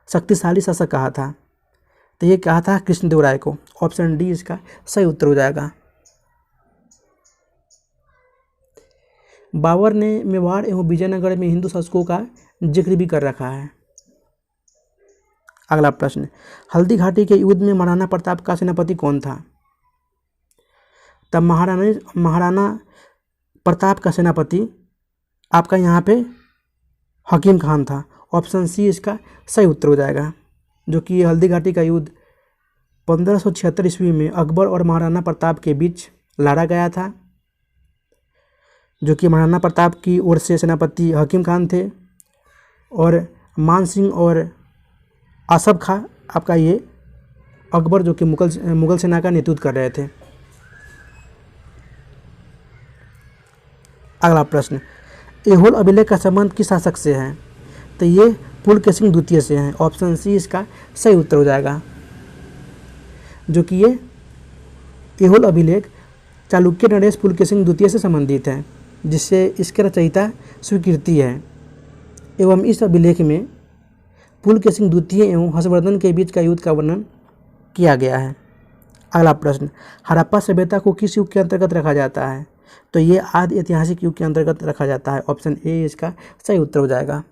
Speaker 1: शक्तिशाली शासक कहा था? तो ये कहा था कृष्णदेवराय को। ऑप्शन डी इसका सही उत्तर हो जाएगा। बाबर ने मेवाड़ एवं विजयनगर में हिंदू शासकों का जिक्र भी कर रखा है। अगला प्रश्न, हल्दी घाटी के युद्ध में महाराणा प्रताप का सेनापति कौन था? तब महाराणा प्रताप का सेनापति आपका यहाँ पे हकीम खान था। ऑप्शन सी इसका सही उत्तर हो जाएगा, जो कि हल्दी घाटी का युद्ध 1576 ईस्वी में अकबर और महाराणा प्रताप के बीच लड़ा गया था, जो कि महाराणा प्रताप की ओर से सेनापति हकीम खान थे और मान सिंह और आसफ खां आपका ये अकबर, जो कि मुगल सेना का नेतृत्व कर रहे थे। अगला प्रश्न, ऐहोल अभिलेख का संबंध किस शासक से है? तो ये पुलकेशिन द्वितीय से है। ऑप्शन सी इसका सही उत्तर हो जाएगा, जो कि ये ऐहोल अभिलेख चालुक्य नरेश पुलकेशिन द्वितीय से संबंधित है, जिससे इसके रचयिता स्वीकृति है। एवं इस अभिलेख में पुलकेशिन द्वितीय एवं हर्षवर्धन के बीच का युद्ध का वर्णन किया गया है। अगला प्रश्न, हड़प्पा सभ्यता को किस युग के अंतर्गत रखा जाता है? तो ये आदि ऐतिहासिक युग के अंतर्गत रखा जाता है। ऑप्शन ए इसका सही उत्तर हो जाएगा,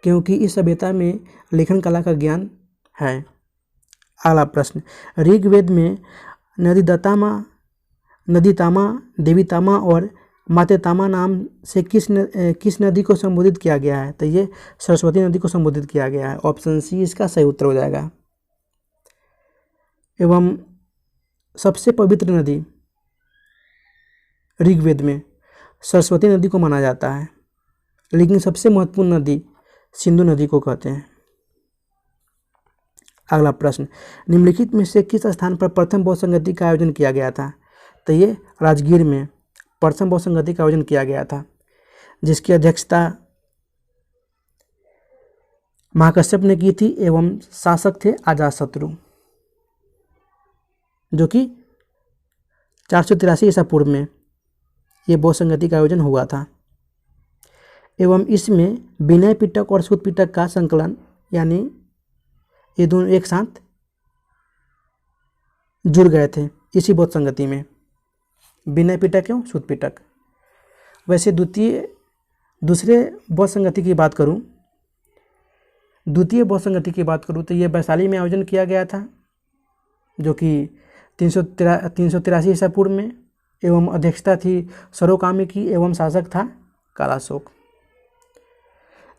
Speaker 1: क्योंकि इस सभ्यता में लेखन कला का ज्ञान है। अगला प्रश्न, ऋग्वेद में नदी तामा, देवी तामा और माते तामा नाम से किस नदी को संबोधित किया गया है? तो ये सरस्वती नदी को संबोधित किया गया है। ऑप्शन सी इसका सही उत्तर हो जाएगा। एवं सबसे पवित्र नदी ऋग्वेद में सरस्वती नदी को माना जाता है, लेकिन सबसे महत्वपूर्ण नदी सिंधु नदी को कहते हैं। अगला प्रश्न, निम्नलिखित में से किस स्थान पर प्रथम बौद्ध संगति का आयोजन किया गया था? तो ये राजगीर में प्रथम बौद्ध संगति का आयोजन किया गया था, जिसकी अध्यक्षता महाकश्यप ने की थी एवं शासक थे अजातशत्रु, जो कि 483 ईसा पूर्व में ये बौद्ध संगति का आयोजन हुआ था। एवं इसमें विनय पिटक और सूत पिटक का संकलन, यानी ये दोनों एक साथ जुड़ गए थे इसी बौद्ध संगति में, विनय पिटक एवं सूत पिटक। वैसे दूसरे बौद्ध संगति की बात करूं, द्वितीय बौद्ध संगति की बात करूं तो ये वैशाली में आयोजन किया गया था, जो कि 383 ईसा पूर्व में, एवं अध्यक्षता थी सरोकामी की एवं शासक था कालाशोक।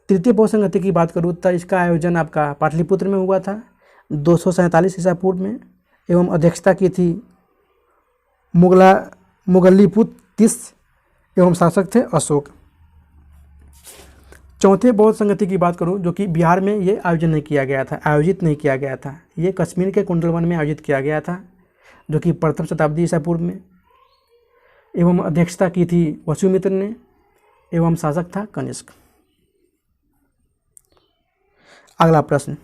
Speaker 1: तृतीय बौद्ध संगति की बात करूँ तो इसका आयोजन आपका पाटलिपुत्र में हुआ था 247 ईसा पूर्व में, एवं अध्यक्षता की थी मुगल्लीपुत्र तीस एवं शासक थे अशोक। चौथे बौद्ध संगति की बात करूं, जो कि बिहार में ये आयोजित नहीं किया गया था, ये कश्मीर के कुंडलवन में आयोजित किया गया था, जो कि प्रथम शताब्दी ईसा पूर्व में, एवं अध्यक्षता की थी वसुमित्र ने एवं शासक था कनिष्क। अगला प्रश्न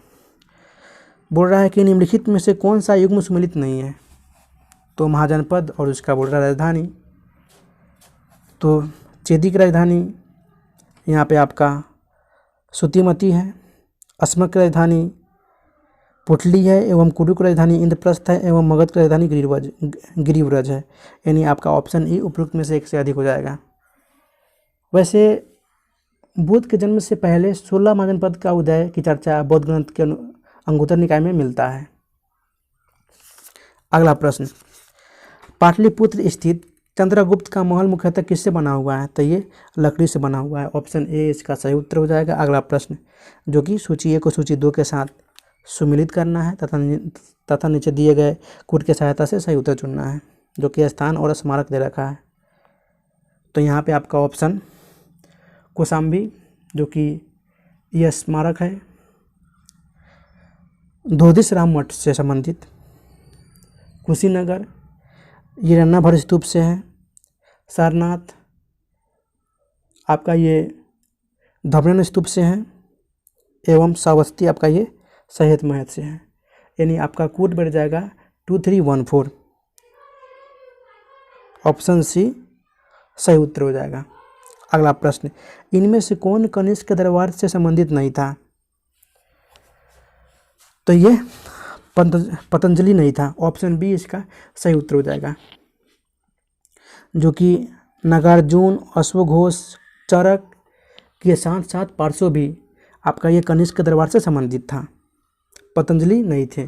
Speaker 1: बोल रहा है कि निम्नलिखित में से कौन सा युग्म सुमेलित नहीं है? तो महाजनपद और उसका बोल रहा राजधानी, तो चेदी की राजधानी यहाँ पे आपका सुतिमती है, अस्मक की राजधानी पुटली है, एवं कुरु की राजधानी इंद्रप्रस्थ है, एवं मगध की राजधानी गिरिव्रज है। यानी आपका ऑप्शन ई उपरोक्त में से एक से अधिक हो जाएगा। वैसे बुद्ध के जन्म से पहले 16 महाजनपद का उदय की चर्चा बौद्ध ग्रंथ के अंगुत्तर निकाय में मिलता है। अगला प्रश्न, पाटलिपुत्र स्थित चंद्रगुप्त का महल मुख्यतः किससे बना हुआ है? तो ये लकड़ी से बना हुआ है। ऑप्शन ए इसका सही उत्तर हो जाएगा। अगला प्रश्न, जो कि सूची ए को सूची 2 के साथ सुमिलित करना है तथा नीचे दिए गए कूट की सहायता से सही उत्तर चुनना है, जो कि स्थान और स्मारक दे रखा है। तो यहाँ पे आपका ऑप्शन कौशाम्बी, जो कि यह स्मारक है धोदिस राम मठ से संबंधित, कुशीनगर ये रन्नाभर स्तूप से है, सारनाथ आपका ये धवलन स्तूप से है, एवं श्रावस्ती आपका ये सहित महल से है। यानी आपका कूट बढ़ जाएगा 2314। ऑप्शन सी सही उत्तर हो जाएगा। अगला प्रश्न, इनमें से कौन कनिष्क के दरबार से संबंधित नहीं था? तो ये पतंजलि नहीं था। ऑप्शन बी इसका सही उत्तर हो जाएगा। जो कि नागार्जुन, अश्वघोष, चरक के साथ साथ पार्श्व भी आपका ये कनिष्क के दरबार से संबंधित था, पतंजलि नहीं थे।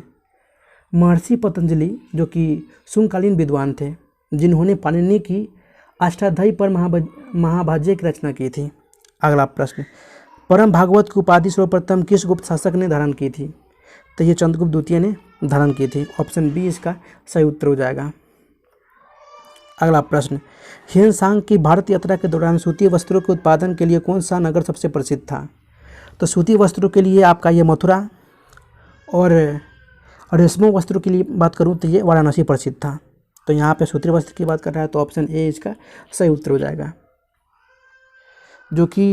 Speaker 1: महर्षि पतंजलि जो कि शुंगकालीन विद्वान थे, जिन्होंने पाणिनि की अष्टाध्यायी पर महाभाष्य की रचना की थी। अगला प्रश्न, परम भागवत की उपाधि सर्वप्रथम किस गुप्त शासक ने धारण की थी? तो ये चंद्रगुप्त द्वितीय ने धारण की थी। ऑप्शन बी इसका सही उत्तर हो जाएगा। अगला प्रश्न, ह्वेन-सांग की भारत यात्रा के दौरान सूती वस्त्रों के उत्पादन के लिए कौन सा नगर सबसे प्रसिद्ध था? तो सूती वस्त्रों के लिए आपका ये मथुरा, और रेशमी वस्त्रों के लिए बात करूँ तो ये वाराणसी प्रसिद्ध था। तो यहाँ पे सूती वस्त्र की बात कर रहा है तो ऑप्शन ए इसका सही उत्तर हो जाएगा। जो कि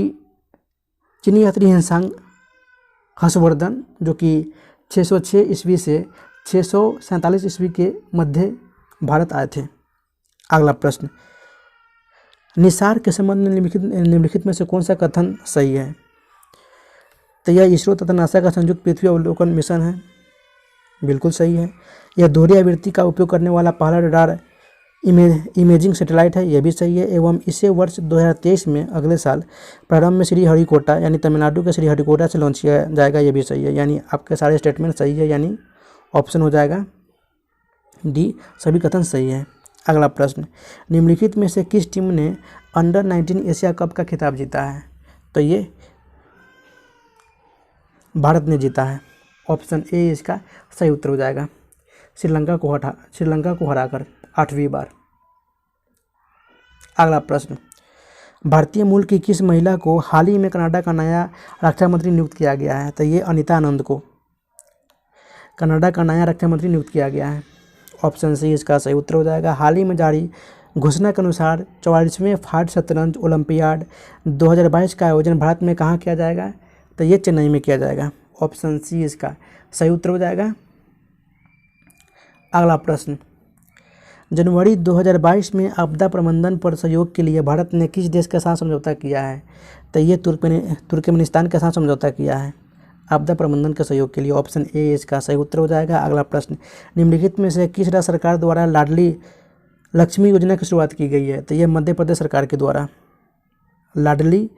Speaker 1: चीनी यात्री ह्वेन-सांग हर्षवर्धन जो कि 606 ईस्वी से 647 ईस्वी के मध्य भारत आए थे। अगला प्रश्न, निसार के संबंध में निम्नलिखित में से कौन सा कथन सही है? तो यह इसरो तथा नासा का संयुक्त पृथ्वी अवलोकन मिशन है, बिल्कुल सही है। यह दोहरी आवृत्ति का उपयोग करने वाला पहला रडार इमेजिंग सैटेलाइट है, यह भी सही है। एवं इसे वर्ष 2023 में अगले साल प्रारंभ में श्रीहरिकोटा यानी तमिलनाडु के श्रीहरिकोटा से लॉन्च किया जाएगा, यह भी सही है। यानी आपके सारे स्टेटमेंट सही है, यानी ऑप्शन हो जाएगा डी, सभी कथन सही है। अगला प्रश्न, निम्नलिखित में से किस टीम ने अंडर 19 एशिया कप का खिताब जीता है? तो ये भारत ने जीता है। ऑप्शन ए इसका सही उत्तर हो जाएगा। श्रीलंका को हराकर 8वीं बार। अगला प्रश्न, भारतीय मूल की किस महिला को हाल ही में कनाडा का नया रक्षा मंत्री नियुक्त किया गया है? तो ये अनीता आनंद को कनाडा का नया रक्षा मंत्री नियुक्त किया गया है। ऑप्शन सी इसका सही उत्तर हो जाएगा। हाल ही में जारी घोषणा के अनुसार 44वें फाइड शतरंज ओलंपियाड 2022 का आयोजन भारत में कहाँ किया जाएगा? तो ये चेन्नई में किया जाएगा। ऑप्शन सी इसका सही उत्तर हो जाएगा। अगला प्रश्न, जनवरी 2022 में आपदा प्रबंधन पर सहयोग के लिए भारत ने किस देश के साथ समझौता किया है? तो ये तुर्कमेनिस्तान के साथ समझौता किया है आपदा प्रबंधन के सहयोग के लिए। ऑप्शन ए इसका सही उत्तर हो जाएगा। अगला प्रश्न, निम्नलिखित में से किस राज्य सरकार द्वारा लाडली लक्ष्मी योजना की शुरुआत की गई है? तो ये मध्य प्रदेश सरकार के द्वारा लाडली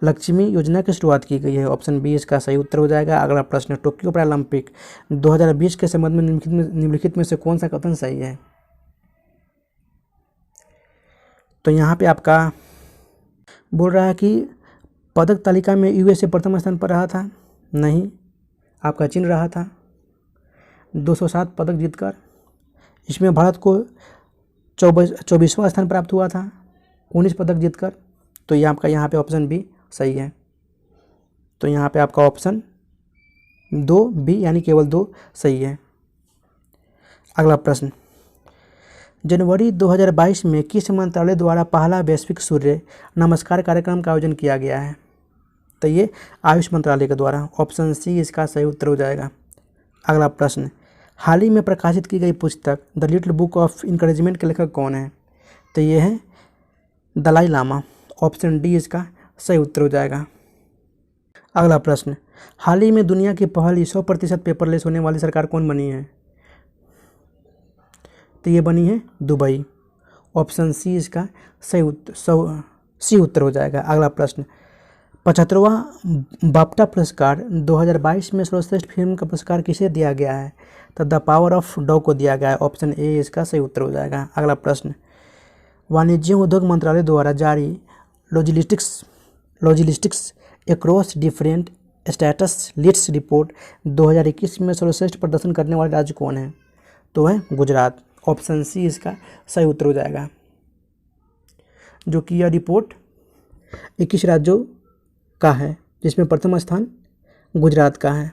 Speaker 1: लक्ष्मी योजना की शुरुआत की गई है। ऑप्शन बी इसका सही उत्तर हो जाएगा। अगला प्रश्न, टोक्यो पैरालंपिक 2020 के संबंध में निम्नलिखित में से कौन सा कथन सही है? तो यहाँ पे आपका बोल रहा है कि पदक तालिका में यूएसए प्रथम स्थान पर रहा था। नहीं, आपका चीन रहा था 207 पदक जीतकर। इसमें भारत को 24वां स्थान प्राप्त हुआ था 19 पदक जीतकर। तो ये आपका यहाँ पे ऑप्शन बी सही है। तो यहाँ पे आपका ऑप्शन 2 बी यानी केवल 2 सही है। अगला प्रश्न, जनवरी 2022 में किस मंत्रालय द्वारा पहला वैश्विक सूर्य नमस्कार कार्यक्रम का आयोजन किया गया है? तो ये आयुष मंत्रालय के द्वारा। ऑप्शन सी इसका सही उत्तर हो जाएगा। अगला प्रश्न, हाल ही में प्रकाशित की गई पुस्तक the little book of encouragement के लेखक कौन है? तो ये है दलाई लामा। ऑप्शन डी इसका सही उत्तर हो जाएगा। अगला प्रश्न, हाल ही में दुनिया की पहली 100% पेपरलेस होने वाली सरकार कौन बनी है? तो ये बनी है दुबई। ऑप्शन सी इसका सही उत्तर हो जाएगा। अगला प्रश्न, 75वां बाफ्टा पुरस्कार 2022 में सर्वश्रेष्ठ फिल्म का पुरस्कार किसे दिया गया है? तो द पावर ऑफ डॉग को दिया गया है। ऑप्शन ए इसका सही उत्तर हो जाएगा। अगला प्रश्न, वाणिज्य उद्योग मंत्रालय द्वारा जारी logistics across different status list report 2021 में सर्वश्रेष्ठ प्रदर्शन करने वाले राज्य कौन है? तो है गुजरात। ऑप्शन सी इसका सही उत्तर हो जाएगा। जो कि यह रिपोर्ट 21 राज्यों का है जिसमें प्रथम स्थान गुजरात का है।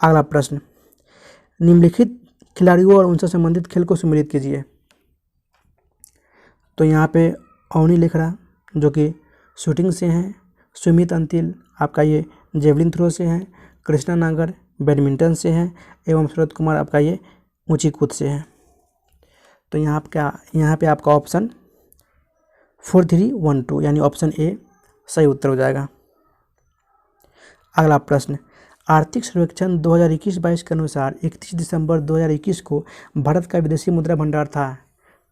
Speaker 1: अगला प्रश्न, निम्नलिखित खिलाड़ियों और उनसे संबंधित खेल को सम्मिलित कीजिए। तो यहाँ पे अवनी लिखरा जो कि शूटिंग से हैं, सुमित अंतिल आपका ये जेवलिन थ्रो से हैं, कृष्णा नागर बैडमिंटन से हैं एवं शरद कुमार आपका ये ऊंची कूद से हैं। तो यहाँ पे आपका ऑप्शन 4312 यानी ऑप्शन ए सही उत्तर हो जाएगा। अगला प्रश्न, आर्थिक सर्वेक्षण 2021-22 के अनुसार 31 दिसंबर 2021 को भारत का विदेशी मुद्रा भंडार था,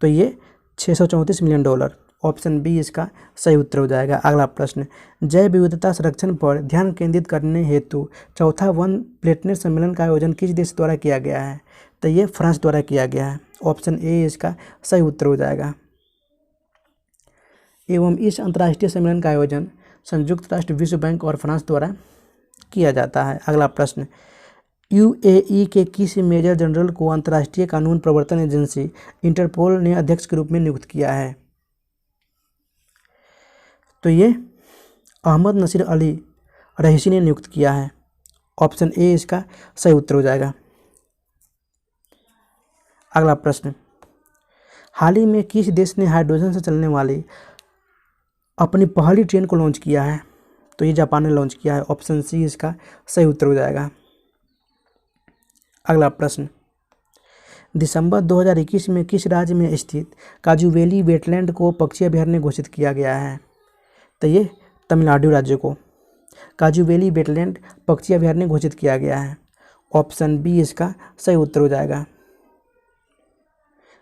Speaker 1: तो ये $634 मिलियन। ऑप्शन बी इसका सही उत्तर हो जाएगा। अगला प्रश्न, जैव विविधता संरक्षण पर ध्यान केंद्रित करने हेतु चौथा वन प्लेटनेट सम्मेलन का आयोजन किस देश द्वारा किया गया है, तो ये फ्रांस द्वारा किया गया है। ऑप्शन ए इसका सही उत्तर हो जाएगा। एवं इस अंतर्राष्ट्रीय सम्मेलन का आयोजन संयुक्त राष्ट्र, विश्व बैंक और फ्रांस द्वारा किया जाता है। अगला प्रश्न, यूएई के किस मेजर जनरल को अंतर्राष्ट्रीय कानून प्रवर्तन एजेंसी इंटरपोल ने अध्यक्ष के रूप में नियुक्त किया है, तो ये अहमद नसीर अली रईसी ने नियुक्त किया है। ऑप्शन ए इसका सही उत्तर हो जाएगा। अगला प्रश्न, हाल ही में किस देश ने हाइड्रोजन से चलने वाली अपनी पहली ट्रेन को लॉन्च किया है, तो ये जापान ने लॉन्च किया है। ऑप्शन सी इसका सही उत्तर हो जाएगा। अगला प्रश्न, दिसंबर 2021 में किस राज्य में स्थित काजू वैली वेटलैंड को पक्षी अभयारण्य घोषित किया गया है, तो ये तमिलनाडु राज्य को काजू वैली वेटलैंड पक्षी अभयारण्य घोषित किया गया है। ऑप्शन बी इसका सही उत्तर हो जाएगा,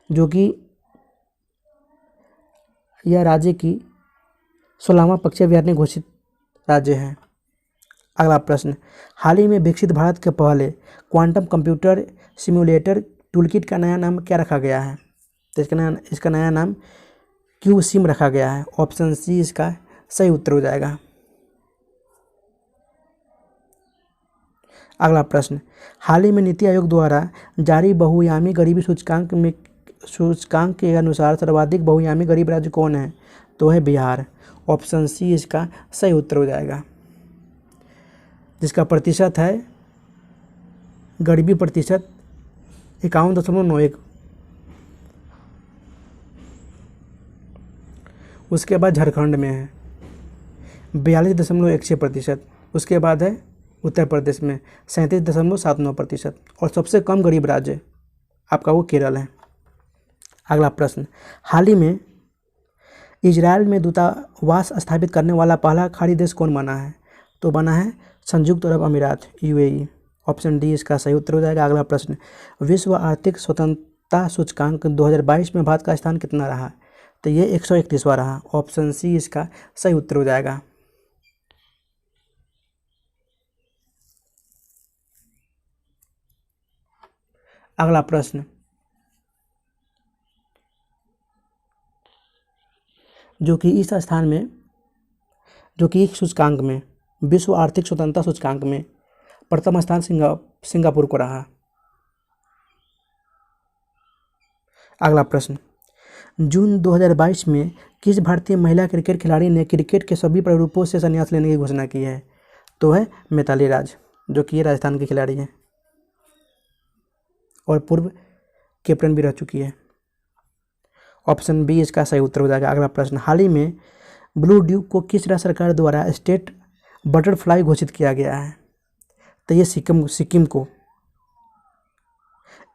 Speaker 1: जो कि यह राज्य की 16वां पक्षी अभयारण्य घोषित राज्य है। अगला प्रश्न, हाल ही में विकसित भारत के पहले क्वांटम कंप्यूटर सिम्युलेटर टूलकिट का नया नाम क्या रखा गया है, तो इसका नया नाम क्यू सिम रखा गया है। ऑप्शन सी इसका सही उत्तर हो जाएगा। अगला प्रश्न, हाल ही में नीति आयोग द्वारा जारी बहुआयामी गरीबी सूचकांक के अनुसार सर्वाधिक बहुआयामी गरीब राज्य कौन है, तो है बिहार। ऑप्शन सी इसका सही उत्तर हो जाएगा, जिसका प्रतिशत है गरीबी प्रतिशत 51.91। उसके बाद झारखंड में है 42.16%। उसके बाद है उत्तर प्रदेश में 37.79% और सबसे कम गरीब राज्य आपका वो केरल है। अगला प्रश्न, हाल ही में इजराइल में दूतावास स्थापित करने वाला पहला खाड़ी देश कौन बना है, तो बना है संयुक्त अरब अमीरात यूएई। ऑप्शन डी इसका सही उत्तर हो जाएगा। अगला प्रश्न, विश्व आर्थिक स्वतंत्रता सूचकांक 2022 में भारत का स्थान कितना रहा, तो ये 131वां रहा। ऑप्शन सी इसका सही उत्तर हो जाएगा। अगला प्रश्न, जो कि इस सूचकांक में विश्व आर्थिक स्वतंत्रता सूचकांक में प्रथम स्थान सिंगापुर को रहा। अगला प्रश्न, जून 2022 में किस भारतीय महिला क्रिकेट खिलाड़ी ने क्रिकेट के सभी प्रारूपों से संन्यास लेने की घोषणा की है, तो है मिताली राज, जो कि ये राजस्थान की खिलाड़ी है और पूर्व कैप्टन भी रह चुकी है। ऑप्शन बी इसका सही उत्तर हो जाएगा। अगला प्रश्न, हाल ही में ब्लू ड्यूक को किस राज्य सरकार द्वारा स्टेट बटरफ्लाई घोषित किया गया है, तो ये सिक्किम को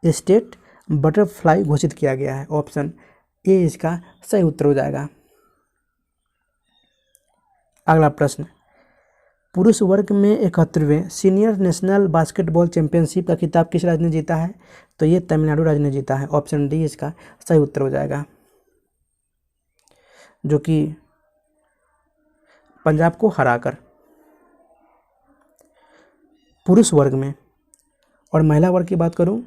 Speaker 1: स्टेट बटरफ्लाई घोषित किया गया है। ऑप्शन ए इसका सही उत्तर हो जाएगा। अगला प्रश्न, पुरुष वर्ग में 71वें सीनियर नेशनल बास्केटबॉल चैंपियनशिप का खिताब किस राज्य ने जीता है, तो ये तमिलनाडु राज्य ने जीता है। ऑप्शन डी इसका सही उत्तर हो जाएगा, जो कि पंजाब को हराकर। पुरुष वर्ग में और महिला वर्ग की बात करूं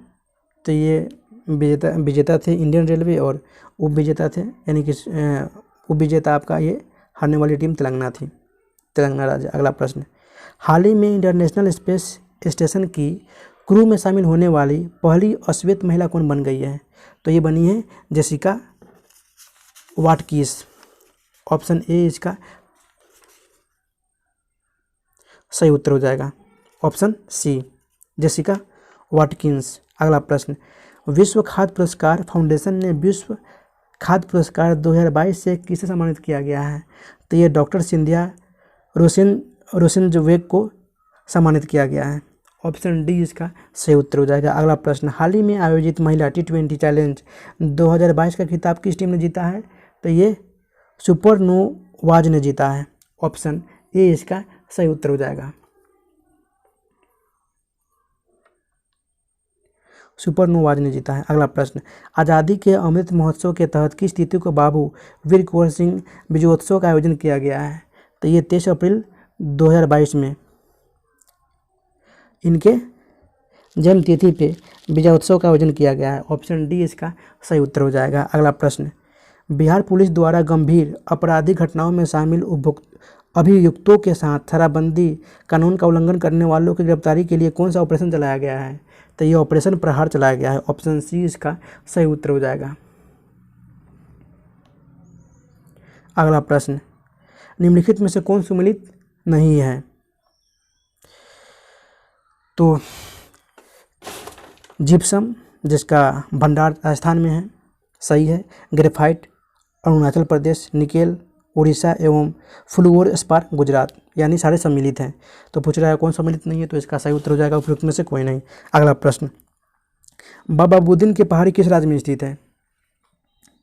Speaker 1: तो ये विजेता थे इंडियन रेलवे और उप विजेता थे, यानी कि उप विजेता आपका ये हारने वाली टीम तेलंगाना राज्य। अगला प्रश्न, हाल ही में इंटरनेशनल स्पेस स्टेशन की क्रू में शामिल होने वाली पहली अश्वेत महिला कौन बन गई है, तो ये बनी है जेसिका वाटकिस। ऑप्शन ए इसका सही उत्तर हो जाएगा। Option C Jessica Watkins. अगला प्रश्न, विश्व खाद्य पुरस्कार फाउंडेशन ने विश्व खाद्य पुरस्कार 2022 से किसे सम्मानित किया गया है, तो ये डॉक्टर सिंधिया रोसेनजवेग को सम्मानित किया गया है। ऑप्शन डी इसका सही उत्तर हो जाएगा। अगला प्रश्न, हाल ही में आयोजित महिला T20 चैलेंज 2022 का खिताब किस टीम ने जीता है? तो ये सुपरनोवाज ने जीता है। ऑप्शन ए इसका सही उत्तर हो जाएगा। सुपरनोवाज ने जीता है। अगला प्रश्न, आज़ादी के अमृत महोत्सव के तहत किस तिथि को बाबू वीर कुंवर सिंह विजयोत्सव का आयोजन किया गया है? तो ये 23 अप्रैल 2022 में इनके जन्म तिथि पे विजयोत्सव का आयोजन किया गया है। ऑप्शन डी इसका सही उत्तर हो जाएगा। अगला प्रश्न, बिहार पुलिस द्वारा गंभीर आपराधिक घटनाओं में शामिल अभियुक्तों के साथ शराबबंदी कानून का उल्लंघन करने वालों की गिरफ्तारी के लिए कौन सा ऑपरेशन चलाया गया है? तो ये ऑपरेशन प्रहार चलाया गया है। ऑप्शन सी इसका सही उत्तर हो जाएगा। अगला प्रश्न, निम्नलिखित में से कौन सुमेलित नहीं है? तो जिप्सम, जिसका भंडार राजस्थान में है, सही है। ग्रेफाइट अरुणाचल प्रदेश, निकेल उड़ीसा एवं फ्लूओरस्पार गुजरात, यानी सारे सम्मिलित हैं। तो पूछ रहा है कौन सम्मिलित नहीं है, तो इसका सही उत्तर हो जाएगा उपयुक्त में से कोई नहीं। अगला प्रश्न, बाबा बुदन की पहाड़ी किस राज्य में स्थित है?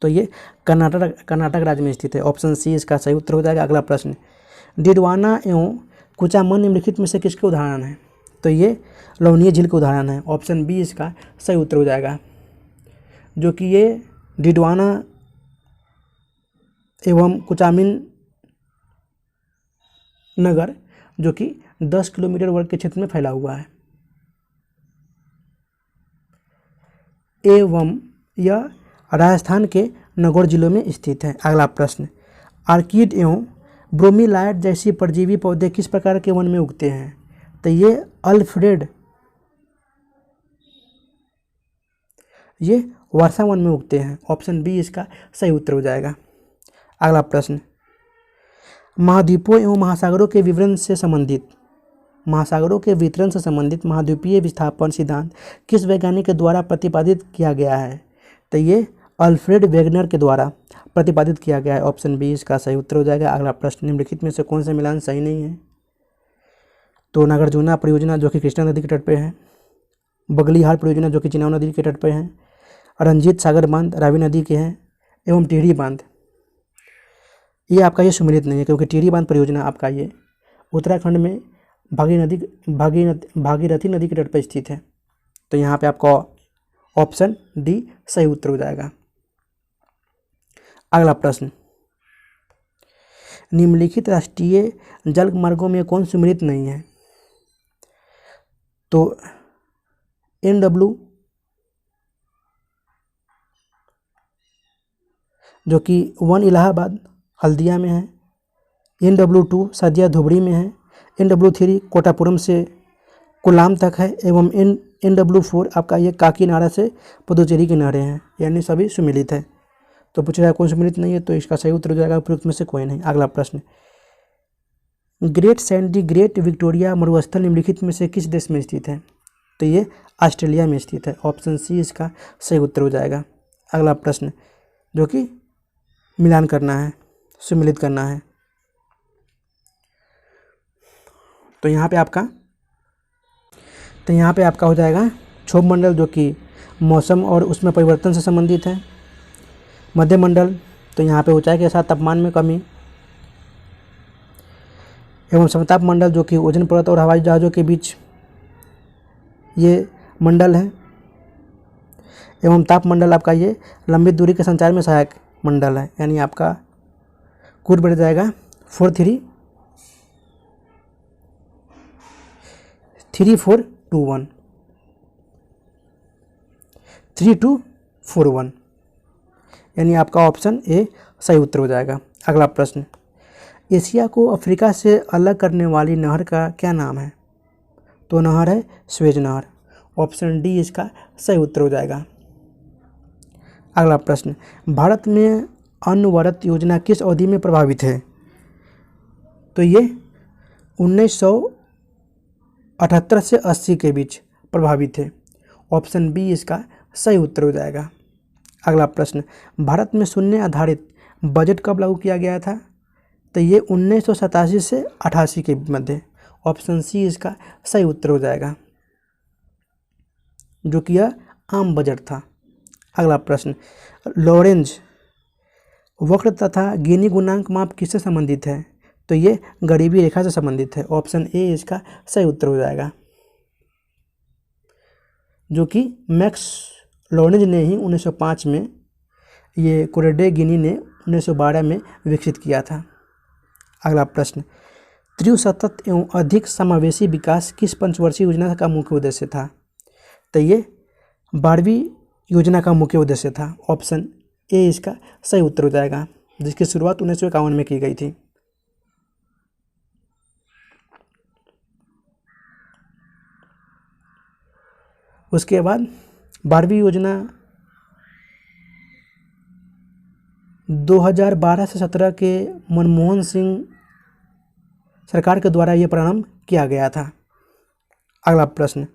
Speaker 1: तो ये कर्नाटक राज्य में स्थित है। ऑप्शन सी इसका सही उत्तर हो जाएगा। अगला प्रश्न, डिडवाना एवं कुचामन निम्नलिखित में से किसके उदाहरण हैं? तो ये लवणीय झील के उदाहरण है। ऑप्शन बी इसका सही उत्तर हो जाएगा, जो कि ये डिडवाना एवं कुचामिन नगर जो कि 10 किलोमीटर वर्ग के क्षेत्र में फैला हुआ है एवं यह राजस्थान के नगौर जिलों में स्थित है। अगला प्रश्न, आर्किड एवं ब्रोमीलाइट जैसी परजीवी पौधे किस प्रकार के वन में उगते हैं? तो ये अल्फ्रेड, ये वर्षा वन में उगते हैं। ऑप्शन बी इसका सही उत्तर हो जाएगा। अगला प्रश्न, महाद्वीपों एवं महासागरों के वितरण से संबंधित महाद्वीपीय विस्थापन सिद्धांत किस वैज्ञानिक के द्वारा प्रतिपादित किया गया है? तो ये अल्फ्रेड वेगनर के द्वारा प्रतिपादित किया गया है। ऑप्शन बी इसका सही उत्तर हो जाएगा। अगला प्रश्न, निम्नलिखित में से कौन सा मिलान सही नहीं है? तो नागार्जुना परियोजना जो कि कृष्णा नदी के तट पर है, बगलीहार परियोजना जो कि चिनाब नदी के तट पर है, रंजीत सागर बांध रावी नदी के हैं एवं टिहरी बांध, ये आपका ये सुमेलित नहीं है, क्योंकि टिहरी बांध परियोजना आपका ये उत्तराखंड में भागीरथी नदी के तट पर स्थित है। तो यहाँ पे आपका ऑप्शन डी सही उत्तर हो जाएगा। अगला प्रश्न, निम्नलिखित राष्ट्रीय जल मार्गों में कौन सुमेलित नहीं है? तो NW जो कि 1 इलाहाबाद हल्दिया में है, NW2 सदिया धुबरी में है, NW3 कोटापुरम से कोल्लाम तक है एवं NW4 आपका ये काकीनाडा से पुदुचेरी की नहरें हैं, यानी सभी सुमेलित है। तो पूछ रहा है कौन सुमेलित नहीं है, तो इसका सही उत्तर हो जाएगा उपयुक्त में से कोई नहीं। अगला प्रश्न, ग्रेट सैंडी ग्रेट विक्टोरिया मरुस्थल निम्नलिखित में से किस देश में स्थित है? तो ये ऑस्ट्रेलिया में स्थित है। ऑप्शन सी इसका सही उत्तर हो जाएगा। अगला प्रश्न, जो कि मिलान करना है, सुमेलित करना है, तो यहाँ पे आपका हो जाएगा क्षोभ मंडल जो कि मौसम और उसमें परिवर्तन से संबंधित है। मध्य मंडल, तो यहाँ पे ऊंचाई के साथ तापमान में कमी, एवं समताप मंडल जो कि ओजोन परत और हवाई जहाज़ों के बीच ये मंडल है, एवं ताप मंडल आपका ये लंबी दूरी के संचार में सहायक मंडल है, यानी आपका कुल बढ़ जाएगा 3241, यानी आपका ऑप्शन ए सही उत्तर हो जाएगा। अगला प्रश्न, एशिया को अफ्रीका से अलग करने वाली नहर का क्या नाम है? तो नहर है स्वेज नहर। ऑप्शन डी इसका सही उत्तर हो जाएगा। अगला प्रश्न, भारत में अनवरत योजना किस अवधि में प्रभावित है? तो ये 1978 से 80 के बीच प्रभावित है। ऑप्शन बी इसका सही उत्तर हो जाएगा। अगला प्रश्न, भारत में शून्य आधारित बजट कब लागू किया गया था? तो ये 1987 से 88 के मध्य। ऑप्शन सी इसका सही उत्तर हो जाएगा। जो कि यह आम बजट था। अगला प्रश्न, लॉरेंज वक्र तथा गिनी गुणांक माप किससे संबंधित है? तो ये गरीबी रेखा से संबंधित है। ऑप्शन ए इसका सही उत्तर हो जाएगा, जो कि मैक्स लॉरेंज ने ही 1905 में, ये कोरडे गिनी ने 1912 में विकसित किया था। अगला प्रश्न, त्रिसतत एवं अधिक समावेशी विकास किस पंचवर्षीय योजना का मुख्य उद्देश्य था? तो ये 12वीं योजना का मुख्य उद्देश्य था। ऑप्शन ए इसका सही उत्तर हो जाएगा, जिसकी शुरुआत 1951 में की गई थी। उसके बाद 12वीं योजना 2012 से 17 के मनमोहन सिंह सरकार के द्वारा यह प्रारंभ किया गया था। अगला प्रश्न,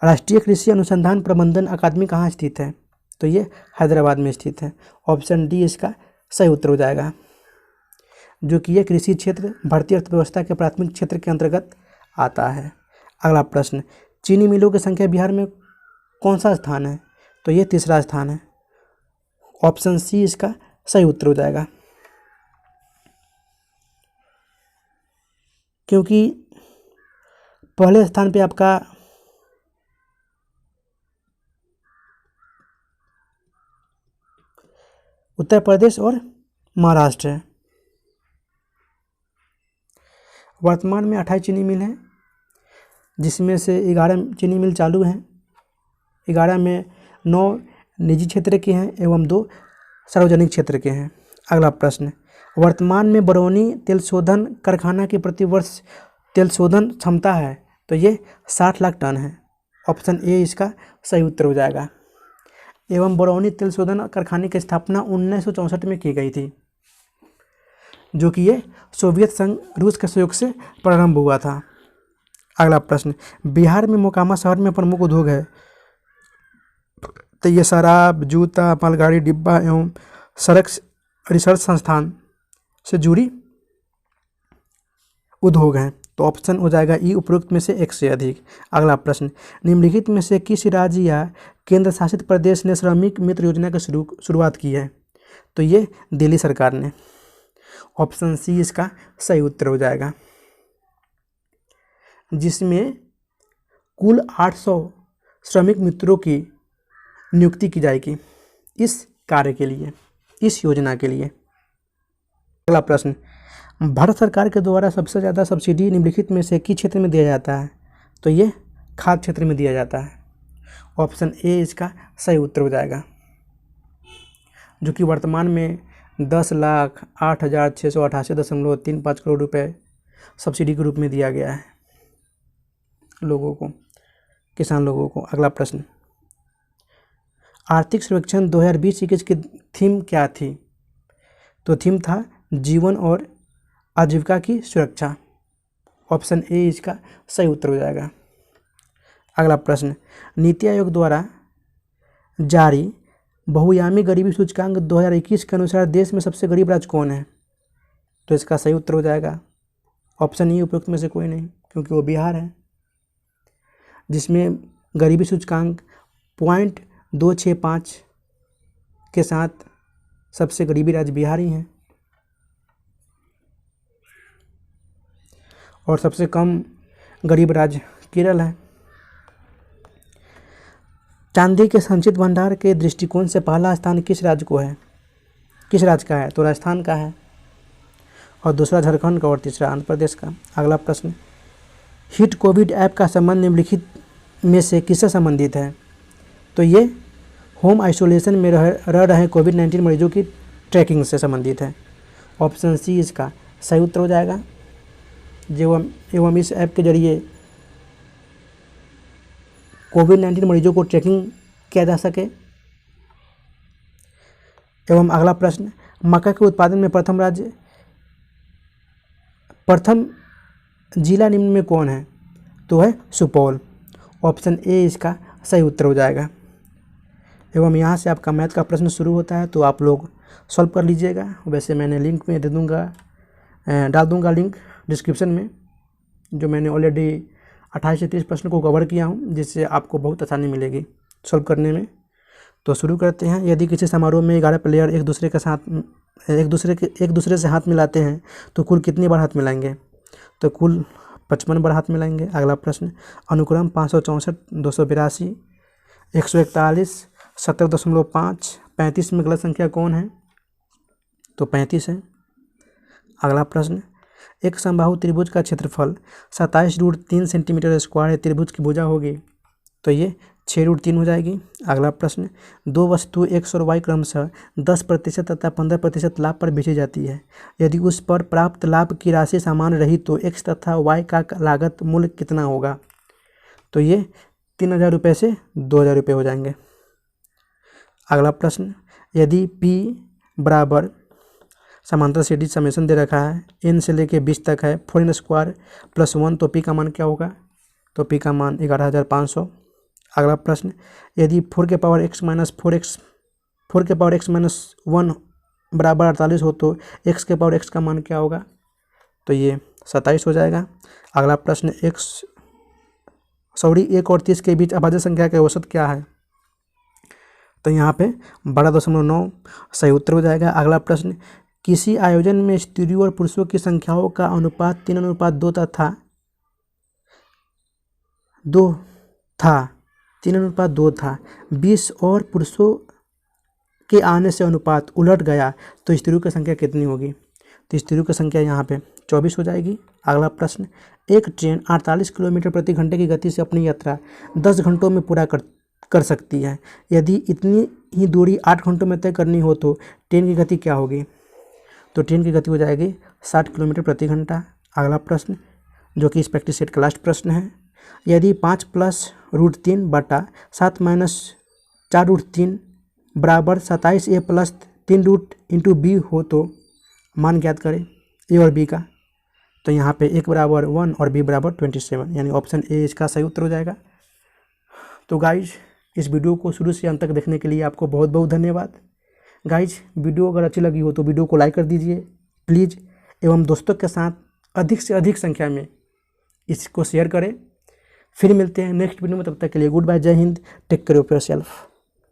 Speaker 1: राष्ट्रीय कृषि अनुसंधान प्रबंधन अकादमी कहाँ स्थित है? तो ये हैदराबाद में स्थित है। ऑप्शन डी इसका सही उत्तर हो जाएगा, जो कि यह कृषि क्षेत्र भारतीय अर्थव्यवस्था के प्राथमिक क्षेत्र के अंतर्गत आता है। अगला प्रश्न, चीनी मिलों की संख्या बिहार में कौन सा स्थान है? तो ये तीसरा स्थान है। ऑप्शन सी इसका सही उत्तर हो जाएगा, क्योंकि पहले स्थान पे आपका उत्तर प्रदेश और महाराष्ट्र है। वर्तमान में 28 चीनी मिल हैं, जिसमें से 11 चीनी मिल चालू हैं। 11 में 9 निजी क्षेत्र के हैं एवं 2 सार्वजनिक क्षेत्र के हैं। अगला प्रश्न, वर्तमान में बरौनी तेल शोधन कारखाना की प्रतिवर्ष तेल शोधन क्षमता है? तो ये 60 लाख टन है। ऑप्शन ए इसका सही उत्तर हो जाएगा। एवं बरौनी तेल शोधन कारखाने की स्थापना 1964 में की गई थी, जो कि ये सोवियत संघ रूस के सहयोग से प्रारंभ हुआ था। अगला प्रश्न, बिहार में मोकामा शहर में प्रमुख उद्योग है? तो ये शराब, जूता, मालगाड़ी डिब्बा एवं सड़क रिसर्च संस्थान से जुड़ी उद्योग हैं। तो ऑप्शन हो जाएगा ई, उपरोक्त में से एक से अधिक। अगला प्रश्न, निम्नलिखित में से किस राज्य या केंद्र शासित प्रदेश ने श्रमिक मित्र योजना की शुरुआत की है? तो ये दिल्ली सरकार ने। ऑप्शन सी इसका सही उत्तर हो जाएगा, जिसमें कुल 800 श्रमिक मित्रों की नियुक्ति की जाएगी इस कार्य के लिए, इस योजना के लिए। अगला प्रश्न, भारत सरकार के द्वारा सबसे ज़्यादा सब्सिडी निम्नलिखित में से किस क्षेत्र में दिया जाता है? तो ये खाद्य क्षेत्र में दिया जाता है। ऑप्शन ए इसका सही उत्तर हो जाएगा, जो कि वर्तमान में 10,08,688.35 करोड़ रुपए सब्सिडी के रूप में दिया गया है लोगों को, किसान लोगों को। अगला प्रश्न, आर्थिक सर्वेक्षण 2020-21 की थीम क्या थी? तो थीम था जीवन और आजीविका की सुरक्षा। ऑप्शन ए इसका सही उत्तर हो जाएगा। अगला प्रश्न, नीति आयोग द्वारा जारी बहुआयामी गरीबी सूचकांक 2021 के अनुसार देश में सबसे गरीब राज्य कौन है? तो इसका सही उत्तर हो जाएगा ऑप्शन ई, उपयुक्त में से कोई नहीं, क्योंकि वो बिहार है, जिसमें गरीबी सूचकांक 0.265 के साथ सबसे गरीबी राज्य बिहार ही है, और सबसे कम गरीब राज्य केरल है। चांदी के संचित भंडार के दृष्टिकोण से पहला स्थान किस राज्य को है? किस राज्य का है? तो राजस्थान का है, और दूसरा झारखंड का, और तीसरा आंध्र प्रदेश का। अगला प्रश्न, हिट कोविड ऐप का संबंध निम्नलिखित में से किससे संबंधित है? तो ये होम आइसोलेशन में रह रहे कोविड-19 मरीजों की ट्रैकिंग से संबंधित है। ऑप्शन सी इसका सही उत्तर हो जाएगा, एवं इस ऐप के जरिए कोविड-19 मरीजों को ट्रैकिंग किया जा सके। एवं अगला प्रश्न, मक्का के उत्पादन में प्रथम जिला निम्न में कौन है? तो है सुपौल। ऑप्शन ए इसका सही उत्तर हो जाएगा। एवं यहाँ से आपका मैथ का प्रश्न शुरू होता है, तो आप लोग सॉल्व कर लीजिएगा। वैसे मैंने लिंक में डाल दूँगा लिंक डिस्क्रिप्शन में, जो मैंने ऑलरेडी 28 से 30 प्रश्न को कवर किया हूँ, जिससे आपको बहुत आसानी मिलेगी। सॉल्व करने में। तो शुरू करते हैं। यदि किसी समारोह में 11 प्लेयर एक दूसरे से हाथ मिलाते हैं तो कुल कितनी बार हाथ मिलाएंगे? तो कुल 55 बार हाथ मिलाएंगे। अगला प्रश्न, अनुक्रम 564, 282, 141, 17.5, 35 में गलत संख्या कौन है? तो 35 है। अगला प्रश्न, एक समबाहु त्रिभुज का क्षेत्रफल 27√3 सेंटीमीटर स्क्वायर है, त्रिभुज की भुजा होगी। तो ये 6√3 हो जाएगी। अगला प्रश्न, दो वस्तु X और Y क्रमशः 10% तथा 15% लाभ पर बेची जाती है। यदि उस पर प्राप्त लाभ की राशि समान रही तो X तथा Y का लागत मूल्य कितना होगा? तो ये 3,000 रुपये से 2,000 रुपये हो जाएंगे। अगला प्रश्न, यदि P बराबर समांतर सीधी समेशन दे रखा है, n से लेके 20 तक है, 4n स्क्वायर प्लस 1, तो P का मान क्या होगा? तो P का मान 11,500। अगला प्रश्न, यदि 4 के पावर x माइनस 1 बराबर 48 हो तो x के पावर x का मान क्या होगा? तो ये 27 हो जाएगा। अगला प्रश्न, 1 और 30 के बीच अभाज्य संख्या का औसत क्या है? तो यहाँ पे 12.9 सही उत्तर हो जाएगा। अगला प्रश्न, किसी आयोजन में स्त्रियों और पुरुषों की संख्याओं का अनुपात 3:2 था। 20 और पुरुषों के आने से अनुपात उलट गया तो स्त्रियों की संख्या कितनी होगी? तो स्त्रियों की संख्या यहाँ पे 24 हो जाएगी। अगला प्रश्न, एक ट्रेन 48 किलोमीटर प्रति घंटे की गति से अपनी यात्रा 10 घंटों में पूरा कर सकती है। यदि इतनी ही दूरी 8 घंटों में तय करनी हो तो ट्रेन की गति क्या होगी? तो ट्रेन की गति हो जाएगी 60 किलोमीटर प्रति घंटा। अगला प्रश्न, जो कि इस प्रैक्टिस सेट का लास्ट प्रश्न है, यदि 5 + √3 बटा 7 - 4√3 बराबर 27a + 3√b हो तो मान ज्ञात करें ए और बी का। तो यहाँ पे एक बराबर 1 और बी बराबर 27, यानी ऑप्शन ए इसका सही उत्तर हो जाएगा। तो गाइज, इस वीडियो को शुरू से अंत तक देखने के लिए आपको बहुत बहुत धन्यवाद। गाइज, वीडियो अगर अच्छी लगी हो तो वीडियो को लाइक कर दीजिए प्लीज़, एवं दोस्तों के साथ अधिक से अधिक संख्या में इसको शेयर करें। फिर मिलते हैं नेक्स्ट वीडियो में, तब तक के लिए गुड बाय, जय हिंद, टेक केयर ऑफ योरसेल्फ।